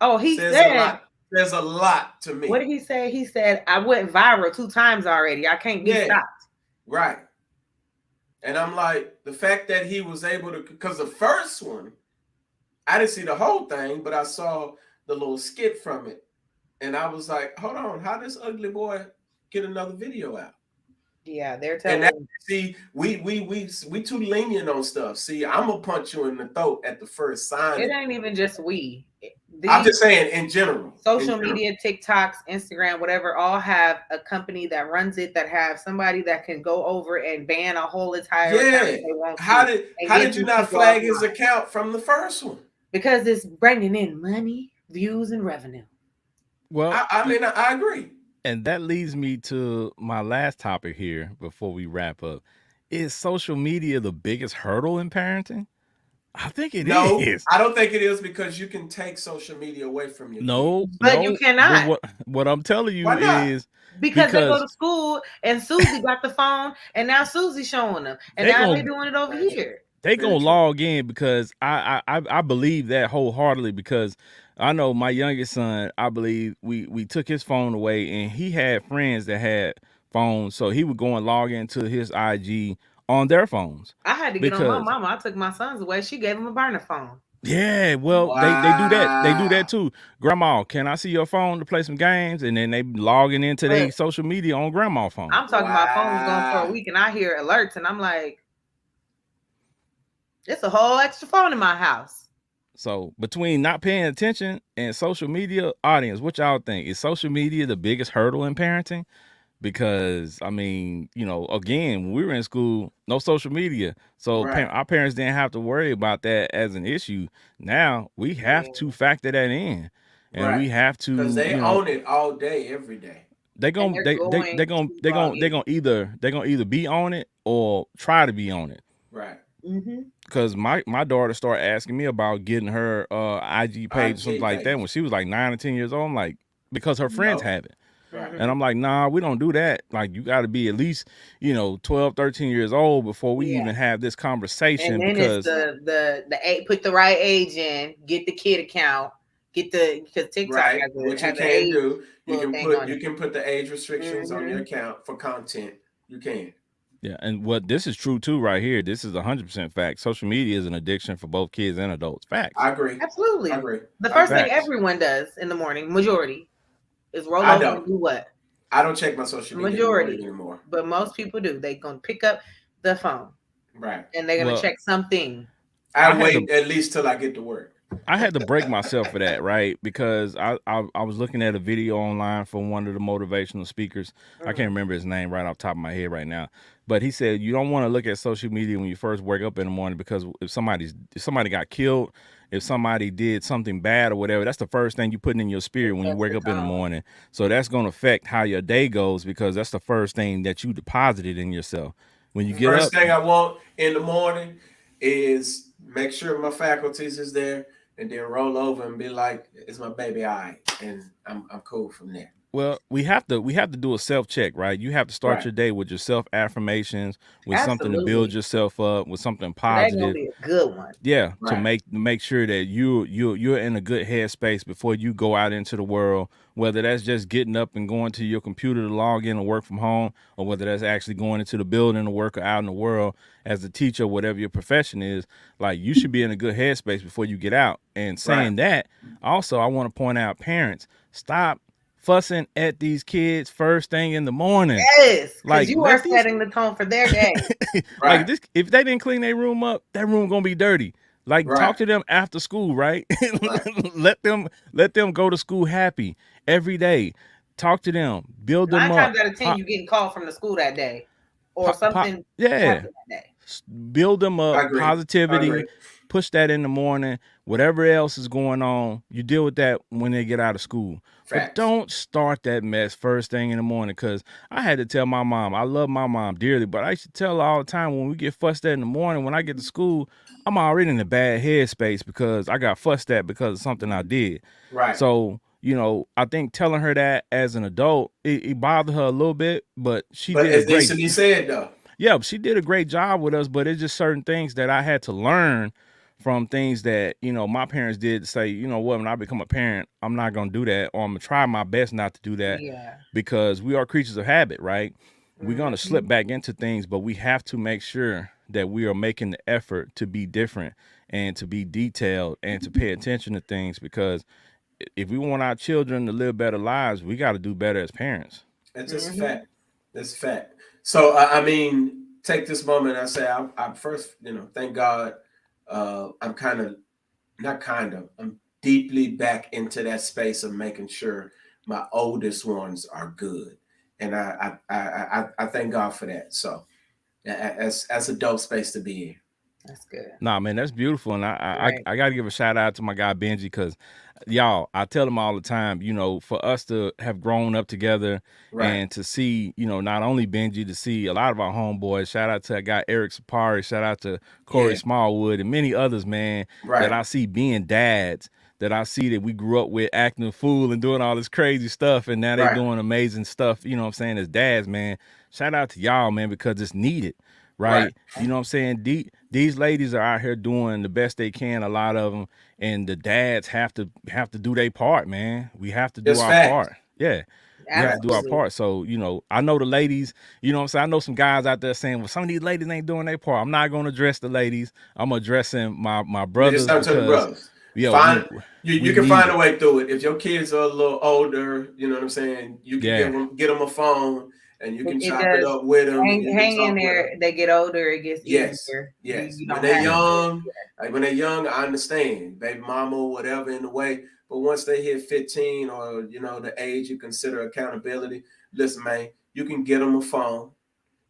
Oh, he said there's a lot to me. What did he say? He said, I went viral 2 times already. I can't be stopped. Right. And I'm like, the fact that he was able to, because the first one, I didn't see the whole thing, but I saw the little skit from it. And I was like, hold on, how does ugly boy get another video out? Yeah, they're telling me. We too lenient on stuff. See, I'm gonna punch you in the throat at the first sign. It ain't even just I'm just saying in general. Social media, TikToks, Instagram, whatever, all have a company that runs it, that have somebody that can go over and ban a whole entire account if they want to. How did you not flag his account from the first one? Because it's bringing in money, views, and revenue. Well, I agree. And that leads me to my last topic here before we wrap up. Is social media the biggest hurdle in parenting? I think it is. I don't think it is, because you can take social media away from you. But you cannot. What I'm telling you is because they go to school and Susie got the phone and now Susie's showing them and now they're doing it over here. They gonna log in, because I believe that wholeheartedly, because I know my youngest son, I believe we took his phone away and he had friends that had phones, so he would go and log into his IG on their phones. I had to get on my Because mama. I took my sons away. She gave him a burner phone. yeah, well, they do that. They do that too. Grandma, can I see your phone to play some games? And then they logging into their social media on grandma's phone. I'm talking my phone was gone for a week and I hear alerts and I'm like, it's a whole extra phone in my house. So between not paying attention and social media, audience, what y'all think? Is social media the biggest hurdle in parenting? Because I mean, again, when we were in school, no social media, so our parents didn't have to worry about that as an issue. Now we have to factor that in, and we have to, because they own it all day, every day. They're gonna either be on it or try to be on it. Right. Because my daughter started asking me about getting her IG page or something like that when she was like 9 or 10 years old. I'm like, because her friends have it. Right. And I'm like, nah, we don't do that. Like, you got to be at least, 12, 13 years old before we even have this conversation. And then because it's the put the right age in, get the kid account, because TikTok has which you can do. You can put the age restrictions on your account for content. You can. Yeah, and what this is true too, right here. This is 100% fact. Social media is an addiction for both kids and adults. Facts. I agree. Absolutely. I agree. The first thing everyone does in the morning, majority, is roll over and do what? I don't check my social media anymore. But most people do. They're gonna pick up the phone, right, and they're gonna check something. I wait at least till I get to work. I had to break myself for that, right? Because I was looking at a video online from one of the motivational speakers. I can't remember his name right off the top of my head right now. But he said you don't want to look at social media when you first wake up in the morning, because if somebody got killed, if somebody did something bad or whatever, that's the first thing you putting in your spirit when you wake up in the morning. So that's going to affect how your day goes, because that's the first thing that you deposited in yourself. When you get up, first thing I want in the morning is make sure my faculties is there, and then roll over and be like, "Is my baby all right?" And I'm cool from there. Well, we have to do a self-check, right? You have to start your day with your self-affirmations, with something to build yourself up, with something positive. That's gonna be a good one. Yeah, to make sure that you're in a good headspace before you go out into the world, whether that's just getting up and going to your computer to log in and work from home, or whether that's actually going into the building to work or out in the world as a teacher, whatever your profession is. Like, you should be in a good headspace before you get out. And saying that, also, I want to point out, parents, stop fussing at these kids first thing in the morning. Yes, because you are setting the tone for their day. Like, this, if they didn't clean their room up, that room gonna be dirty. Like, talk to them after school, right? let them go to school happy every day. Talk to them, build them up. 9 times out of 10, you getting called from the school that day, or something. That day. Build them up, positivity. Push that in the morning. Whatever else is going on, you deal with that when they get out of school. Facts. But don't start that mess first thing in the morning, because I had to tell my mom. I love my mom dearly, but I used to tell her all the time, when we get fussed at in the morning, when I get to school, I'm already in a bad headspace because I got fussed at because of something I did. Right. So, I think telling her that as an adult, it bothered her a little bit, but she did. As decently said, though. Yeah, she did a great job with us, but it's just certain things that I had to learn from things that, my parents did, to say, when I become a parent, I'm not going to do that, or I'm going to try my best not to do that, because we are creatures of habit, right? We're going to slip back into things, but we have to make sure that we are making the effort to be different and to be detailed and to pay attention to things, because if we want our children to live better lives, we got to do better as parents. That's just a fact. That's a fact. So, I mean, take this moment. I say, I first, thank God. I'm deeply back into that space of making sure my oldest ones are good. And I thank God for that. So as a dope space to be in. That's good. Nah, man, that's beautiful. And I got to give a shout out to my guy, Benji, because y'all, I tell him all the time, for us to have grown up together and to see, not only Benji, to see a lot of our homeboys, shout out to that guy, Eric Sapari, shout out to Corey Smallwood and many others, man, that I see being dads, that I see that we grew up with, acting a fool and doing all this crazy stuff. And now they're doing amazing stuff, as dads, man. Shout out to y'all, man, because it's needed. Right. You know what I'm saying? these ladies are out here doing the best they can, a lot of them, and the dads have to do their part, man. We have to do It's our fact. part. Yeah. We have to do our Absolutely. part. So, you know, I know the ladies, you know what I'm saying? I know some guys out there saying, well, some of these ladies ain't doing their part. I'm not going to address the ladies. I'm addressing my brothers It's up to the because, brothers. yeah, Find we you can need find it. a way through it. If your kids are a little older, you know what I'm saying. You can get them a phone, and you can It chop it does. up with them, and you can Hang in talk with them. there. They get older, it gets Yes, easier. yes. You When don't they're have young, like when they're young, I understand, baby mama or whatever in the way. But once they hit 15 or you know the age you consider accountability, listen, man, you can get them a phone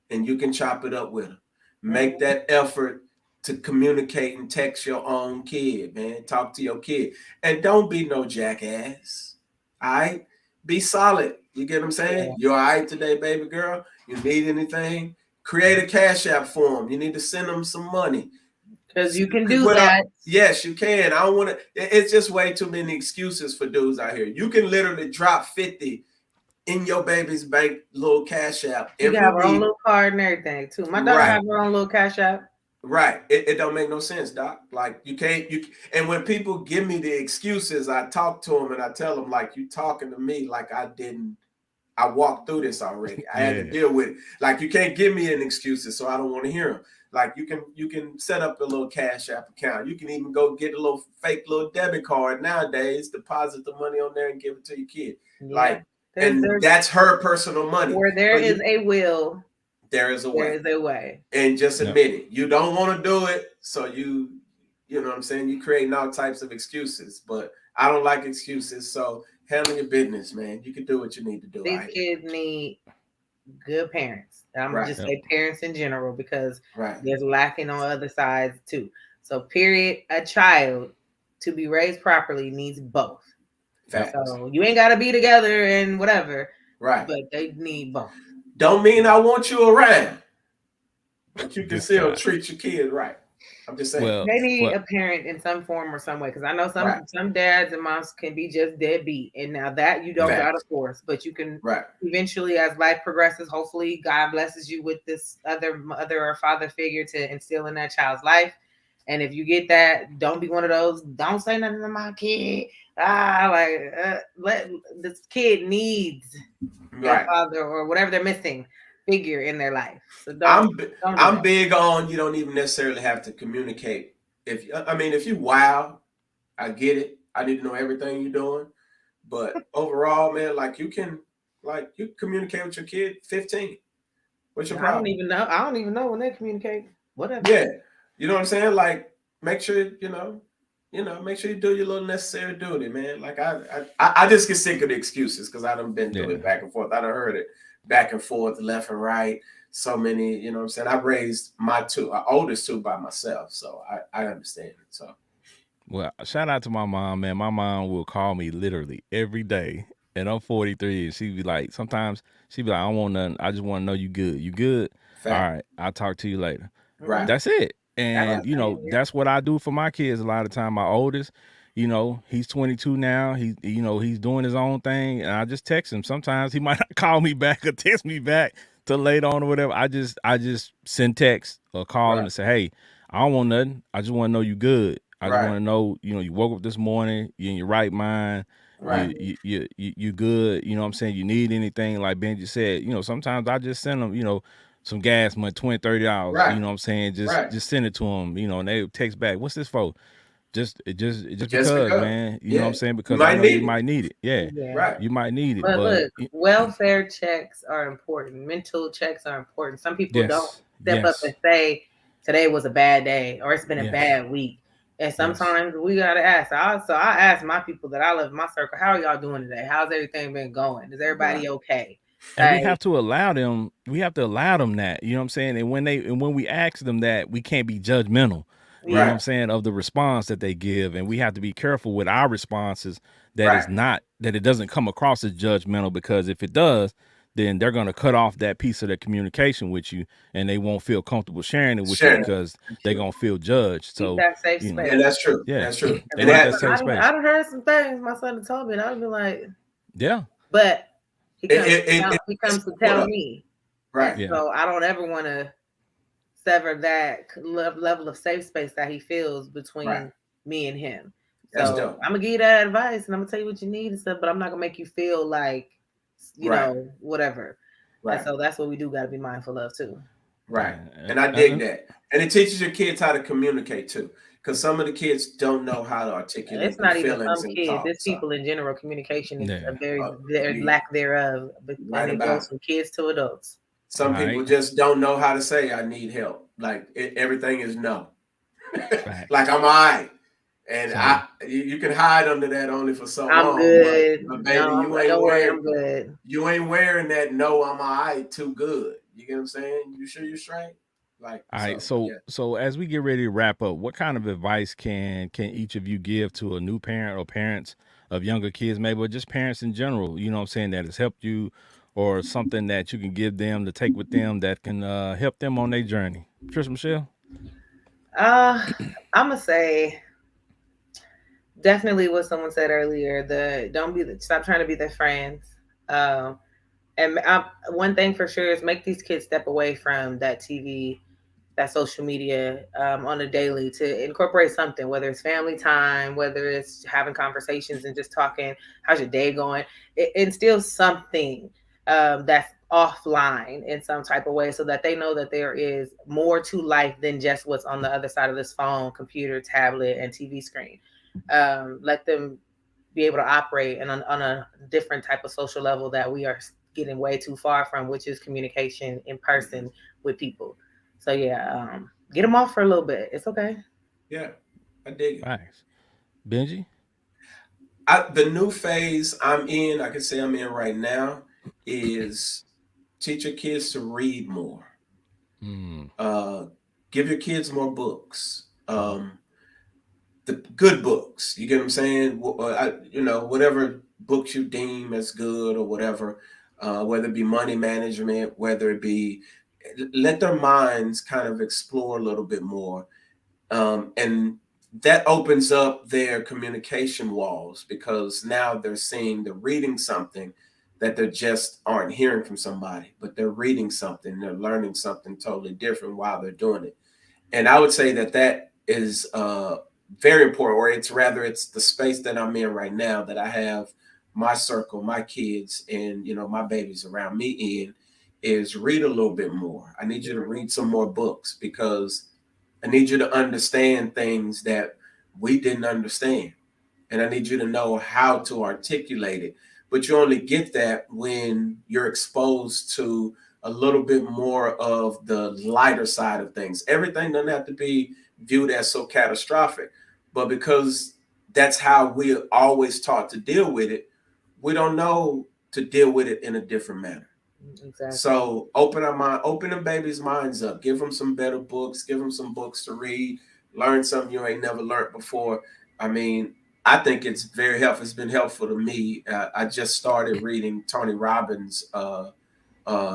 and you can chop it up with them. Make that effort to communicate and text your own kid, man. Talk to your kid. And don't be no jackass. All right? Be solid. You get what I'm saying? Yeah. You all right today, baby girl? You need anything? Create a cash app for them. You need to send them some money. Because you can do that. Yes, you can. I don't want to. It's just way too many excuses for dudes out here. You can literally drop 50 in your baby's bank little cash app. You can have her own little card and everything too. My daughter have her own little cash app. Right. It don't make no sense, Doc. Like you can't and when people give me the excuses, I talk to them and I tell them like you talking to me like I walked through this already. I had to deal with it. Like you can't give me an excuses, so I don't want to hear them. Like you can set up a little cash app account. You can even go get a little fake little debit card nowadays, deposit the money on there and give it to your kid. Yeah. Like and that's her personal money. Where there is a will, there is a way. There is a way. And just admit it. You don't want to do it, so you know what I'm saying? You create all types of excuses, but I don't like excuses, so handle your business, man. You can do what you need to do. These kids need good parents. I'm gonna just say parents in general because there's lacking on other sides too. So period, a child to be raised properly needs both. Facts. So you ain't gotta be together and whatever. Right. But they need both. Don't mean I want you around. But you can still treat your kids right. I'm just saying. Well, they need a parent in some form or some way. Because I know some dads and moms can be just deadbeat. And now that you don't gotta force, but you can eventually, as life progresses, hopefully God blesses you with this other mother or father figure to instill in that child's life. And if you get that, don't be one of those, don't say nothing to my kid. Let this kid needs their father or whatever they're missing figure in their life. So I'm big on you don't even necessarily have to communicate. If you wow, I get it. I need to know everything you're doing. But overall, man, like you communicate with your kid 15. What's your problem? I don't even know when they communicate. Whatever. Yeah. You know what I'm saying? Like make sure make sure you do your little necessary duty, man. Like I just get sick of the excuses because I done been through it back and forth. I done heard it back and forth, left and right. So many, you know what I'm saying? I raised my oldest two by myself. So I understand it. So well, shout out to my mom, man. My mom will call me literally every day. And I'm 43 and she'd be like, sometimes she'd be like, I don't want nothing. I just want to know you good. You good? Fact. All right, I'll talk to you later. Right. That's it. And that's what I do for my kids a lot of time. My oldest, he's 22 now. He's doing his own thing, and I just text him. Sometimes he might not call me back or text me back till later on or whatever. I just send text or call him and say, hey, I don't want nothing. I just want to know you good. I just want to know, you woke up this morning, you're in your right mind. Right. You good. You know what I'm saying? You need anything, like Benji said, sometimes I just send them, some gas money, $20, $30. Right. You know what I'm saying? Just send it to them, and they text back, what's this for? Just because, man. You know what I'm saying? Because I know you might need it. Yeah. Right. You might need it. But look, welfare checks are important. Mental checks are important. Some people don't step up and say, today was a bad day or it's been a bad week. And sometimes we gotta ask. So I ask my people that I love in my circle, how are y'all doing today? How's everything been going? Is everybody okay? And we have to allow them. We have to allow them that. You know what I'm saying? And when we ask them that, we can't be judgmental. You know what I'm saying, of the response that they give, and we have to be careful with our responses that it doesn't come across as judgmental, because if it does, then they're going to cut off that piece of their communication with you, and they won't feel comfortable sharing it with you because they're going to feel judged. So that safe space. And that's true. Yeah, that's true. And that safe space. I've heard some things my son told me, and I'd be like, yeah. But he comes to tell me. Right. Yeah. So I don't ever want to sever that level of safe space that he feels between Right. me and him. That's So dope. I'm gonna give you that advice, and I'm gonna tell you what you need and stuff. But I'm not gonna make you feel like, Right. whatever. Right. And so that's what we do got to be mindful of too. Right. Yeah. And I dig that. And it teaches your kids how to communicate too. Because some of the kids don't know how to articulate It's their not even feelings some and kids. It's thoughts. people in general. Communication is a Yeah. very You lack thereof, right and it about goes it. from kids to adults. Some All people right. just don't know how to say I need help. Like everything is no. Facts. Like I'm all right. And So you can hide under that only for so I'm long, good. but baby, No, don't worry, I'm good. you ain't wearing that no, I'm all right too good. You get what I'm saying? You sure you're straight? Like all right, so so yeah. so as we get ready to wrap up, what kind of advice can each of you give to a new parent or parents of younger kids, maybe, or just parents in general? You know what I'm saying, that has helped you, or something that you can give them to take with them that can help them on their journey. Trish Michelle. I'm gonna say definitely what someone said earlier. Stop trying to be their friends. Um, and one thing for sure is make these kids step away from that TV, that social media on a daily, to incorporate something, whether it's family time, whether it's having conversations and just talking, how's your day going? It instills something that's offline in some type of way, so that they know that there is more to life than just what's on the other side of this phone, computer, tablet, and TV screen. Let them be able to operate on a different type of social level that we are getting way too far from, which is communication in person with people. So yeah, get them off for a little bit. It's okay. Yeah. I dig it. Thanks. Benji. The new phase I'm in, I can say I'm in right now, is teach your kids to read more. Mm. Give your kids more books. The good books. You get what I'm saying? Whatever books you deem as good or whatever, whether it be money management, whether it be, let their minds kind of explore a little bit more. And that opens up their communication walls, because now they're reading something that they just aren't hearing from somebody, but they're reading something, they're learning something totally different while they're doing it. And I would say that is very important, or it's the space that I'm in right now, that I have my circle, my kids, and my babies around me in, is read a little bit more. I need you to read some more books, because I need you to understand things that we didn't understand. And I need you to know how to articulate it. But you only get that when you're exposed to a little bit more of the lighter side of things. Everything doesn't have to be viewed as so catastrophic, but because that's how we always taught to deal with it, we don't know to deal with it in a different manner. Exactly. So open them babies' minds up. Give them some better books. Give them some books to read. Learn something you ain't never learned before. I mean, I think it's very helpful. It's been helpful to me. I just started reading Tony Robbins'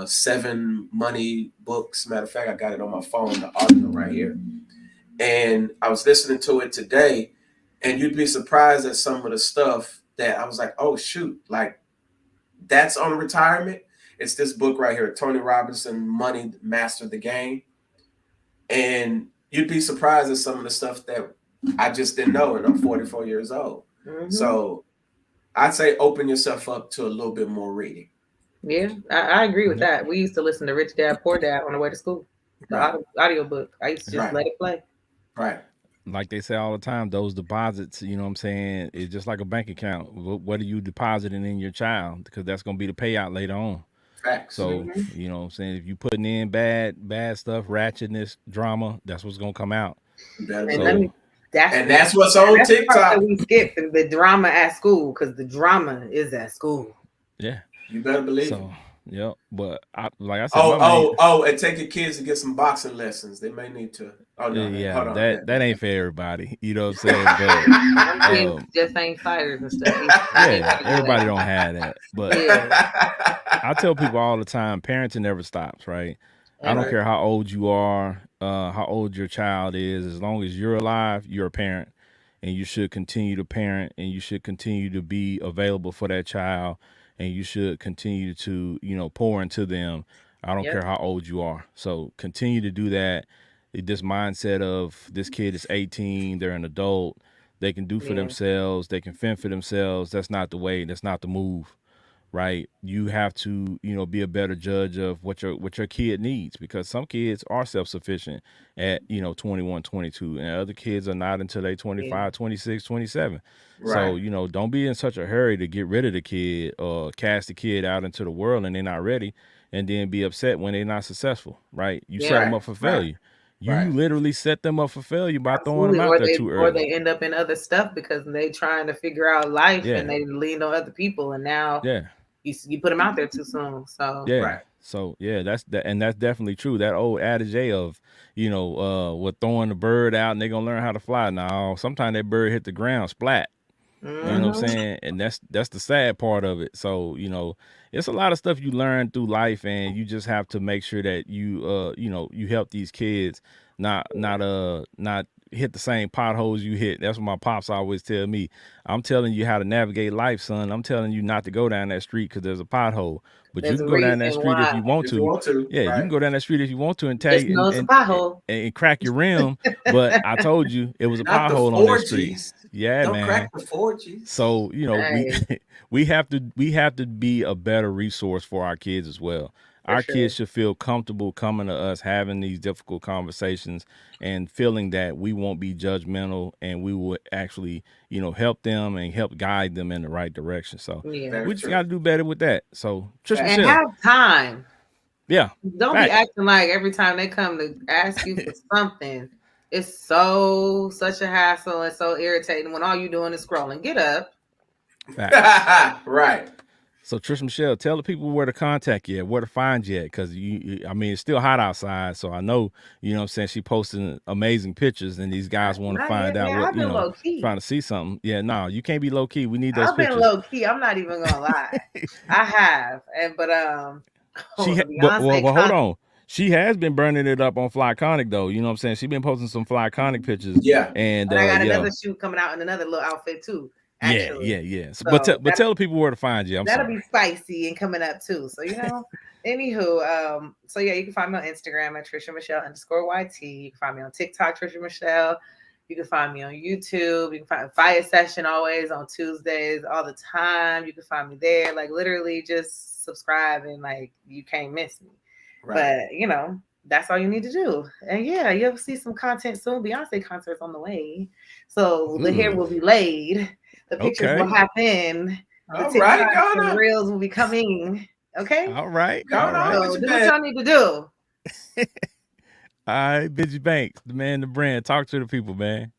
7 money books. Matter of fact, I got it on my phone, the audio right here. And I was listening to it today, and you'd be surprised at some of the stuff that I was like, oh shoot, like that's on retirement. It's this book right here, Tony Robinson, Money Master the Game. And you'd be surprised at some of the stuff that I just didn't know, and I'm 44 years old. Mm-hmm. So I'd say open yourself up to a little bit more reading. Yeah, I agree with that. We used to listen to Rich Dad Poor Dad on the way to school. The audio book. I used to just let it play. Right. Like they say all the time, those deposits, you know what I'm saying, is just like a bank account. What are you depositing in your child? Because that's going to be the payout later on. Facts. So, you know what I'm saying, if you putting in bad stuff, ratchetness, drama, that's what's going to come out. And that's that's what's on TikTok. That we skip the drama at school, because the drama is at school. Yeah. You better believe it. Yep. But like I said, and take your kids to get some boxing lessons. They may need to. Oh no, yeah, hold on. That ain't for everybody. You know what I'm saying? But just ain't fighters and stuff. Yeah, everybody don't have that. But I tell people all the time, parenting never stops, right? I don't care how old you are, how old your child is. As long as you're alive, you're a parent, and you should continue to parent, and you should continue to be available for that child, and you should continue to, pour into them. I don't care how old you are. So continue to do that. This mindset of this kid is 18, they're an adult, they can do for themselves, they can fend for themselves. That's not the way. That's not the move. Right? You have to, be a better judge of what your kid needs, because some kids are self-sufficient at, 21, 22, and other kids are not until they 25, 26, 27. Right. So, don't be in such a hurry to get rid of the kid or cast the kid out into the world and they're not ready, and then be upset when they're not successful, right? You set them up for failure. You literally set them up for failure by throwing them out there too early. Or they end up in other stuff because they trying to figure out life and they lean on other people, and now you put them out there too soon. So So that's that, and that's definitely true. That old adage of, with throwing the bird out and they're gonna learn how to fly. Now, sometimes that bird hit the ground, splat. You know what I'm saying? And that's the sad part of it. So, it's a lot of stuff you learn through life, and you just have to make sure that you help these kids not hit the same potholes you hit. That's what my pops always tell me. I'm telling you how to navigate life, son. I'm telling you not to go down that street because there's a pothole. But you can go down that street if you want to. Yeah, you can go down that street if you want to and tag and crack your rim. But I told you it was a pothole on that street. Yeah, Don't man. crack the 4Gs. So, we have to be a better resource for our kids as well. Our kids should feel comfortable coming to us, having these difficult conversations, and feeling that we won't be judgmental, and we will actually, help them and help guide them in the right direction. So we just got to do better with that. So Trish and have time. Yeah. Don't be acting like every time they come to ask you for something, it's such a hassle and so irritating when all you're doing is scrolling. Get up. Right. So Trish Michelle, tell the people where to contact you, where to find you at, because it's still hot outside. So I know, what I'm saying, she posting amazing pictures, and these guys want to find out what, trying to see something. Yeah, no, you can't be low key. We need those pictures. I've been low key. I'm not even gonna lie. I have, hold on. She has been burning it up on Flyconic though. You know what I'm saying? She's been posting some Flyconic pictures. Yeah, and I got another shoot coming out in another little outfit too. Actually. Yeah. So, but tell the people where to find you. That'll be spicy and coming up too. So anywho, so yeah, you can find me on Instagram at Trisha Michelle _YT. You can find me on TikTok, Trisha Michelle. You can find me on YouTube. You can find Fiyah Session always on Tuesdays all the time. You can find me there. Like literally, just subscribe and like you can't miss me. Right. But that's all you need to do. And yeah, you'll see some content soon. Beyonce concert's on the way, so the hair will be laid. The pictures will happen. The TikToks and reels will be coming. Okay. All right. So do what y'all need to do. All right, Benji Banks, the man, the brand. Talk to the people, man.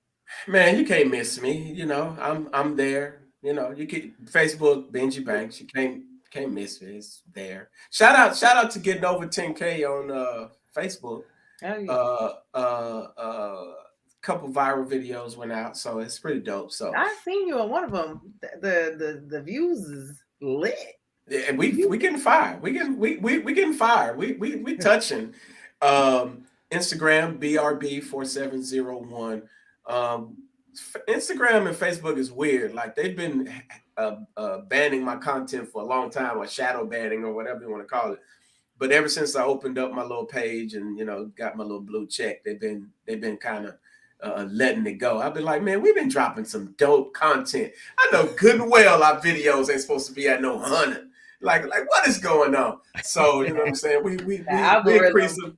Man, you can't miss me. I'm there. You can Facebook Benji Banks. You can't miss me. It's there. Shout out to getting over 10K on Facebook. Couple viral videos went out, so it's pretty dope. So I seen you on one of them. The views is lit. Yeah, we getting fired. We getting fired. We touching. Instagram BRB4701. Instagram and Facebook is weird. Like they've been banning my content for a long time, or shadow banning, or whatever you want to call it. But ever since I opened up my little page and got my little blue check, they've been kind of letting it go. I've been like, man, we've been dropping some dope content. I know good and well our videos ain't supposed to be at no 100. Like what is going on? So you know what I'm saying? We increase them.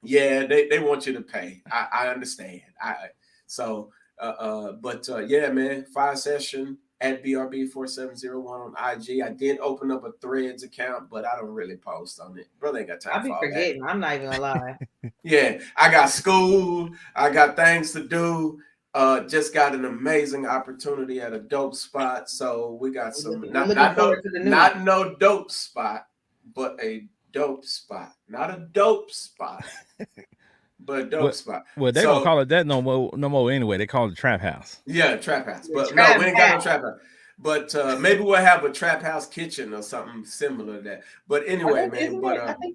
Yeah, they want you to pay. I understand. Yeah, man. Fiyah Session at BRB4701 on IG. I did open up a Threads account, but I don't really post on it. Brother ain't got time for all that. I be forgetting. I'm not even gonna lie. Yeah, I got school. I got things to do. Just got an amazing opportunity at a dope spot. So we got some not no dope spot, but a dope spot. Not a dope spot. But a dope spot. Well, they don't call it that no more anyway. They call it Trap House. Yeah, Trap House. But we ain't got no Trap House. But maybe we'll have a Trap House kitchen or something similar to that. But anyway, man.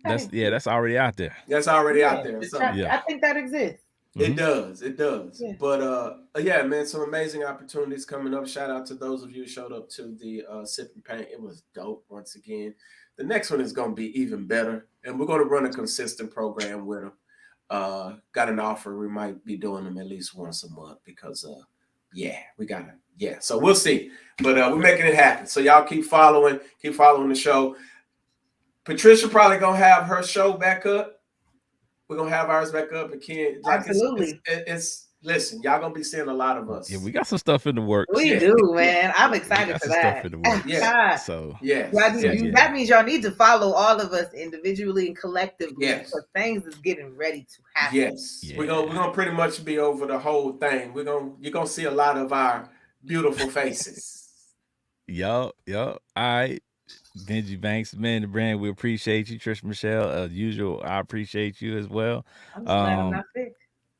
That's already out there. That's already out there. I think that exists. It does. Yeah. But yeah, man, some amazing opportunities coming up. Shout out to those of you who showed up to the Sip and Paint. It was dope once again. The next one is going to be even better, and we're going to run a consistent program with them. Got an offer. We might be doing them at least once a month because so we'll see. But we're making it happen. So y'all keep following the show. Patricia probably gonna have her show back up. We're gonna have ours back up again. Like Absolutely. It's listen, y'all gonna be seeing a lot of us. Yeah, we got some stuff in the works. We do, man. I'm excited for that. Stuff in the works. Yeah. So that means y'all need to follow all of us individually and collectively. Yes. Because things is getting ready to happen. Yes. Yeah. We're gonna pretty much be over the whole thing. You're gonna see a lot of our beautiful faces. Yup. All right. Benji Banks, man, the brand. We appreciate you, Trish Michelle. As usual, I appreciate you as well. I'm just glad I'm not sick.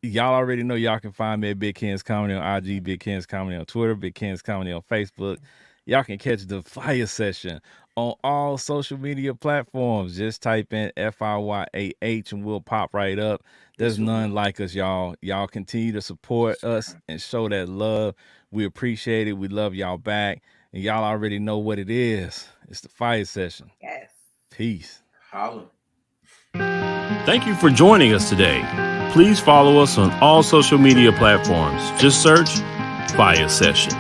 Y'all already know y'all can find me at Big Ken's Comedy on IG, Big Ken's Comedy on Twitter, Big Ken's Comedy on Facebook. Y'all can catch the Fiyah Session on all social media platforms. Just type in FIYAH and we'll pop right up. There's none like us, y'all. Y'all continue to support us and show that love. We appreciate it. We love y'all back. And y'all already know what it is. It's the Fiyah Session. Yes. Peace. Holla. Thank you for joining us today. Please follow us on all social media platforms. Just search Fiyah Session.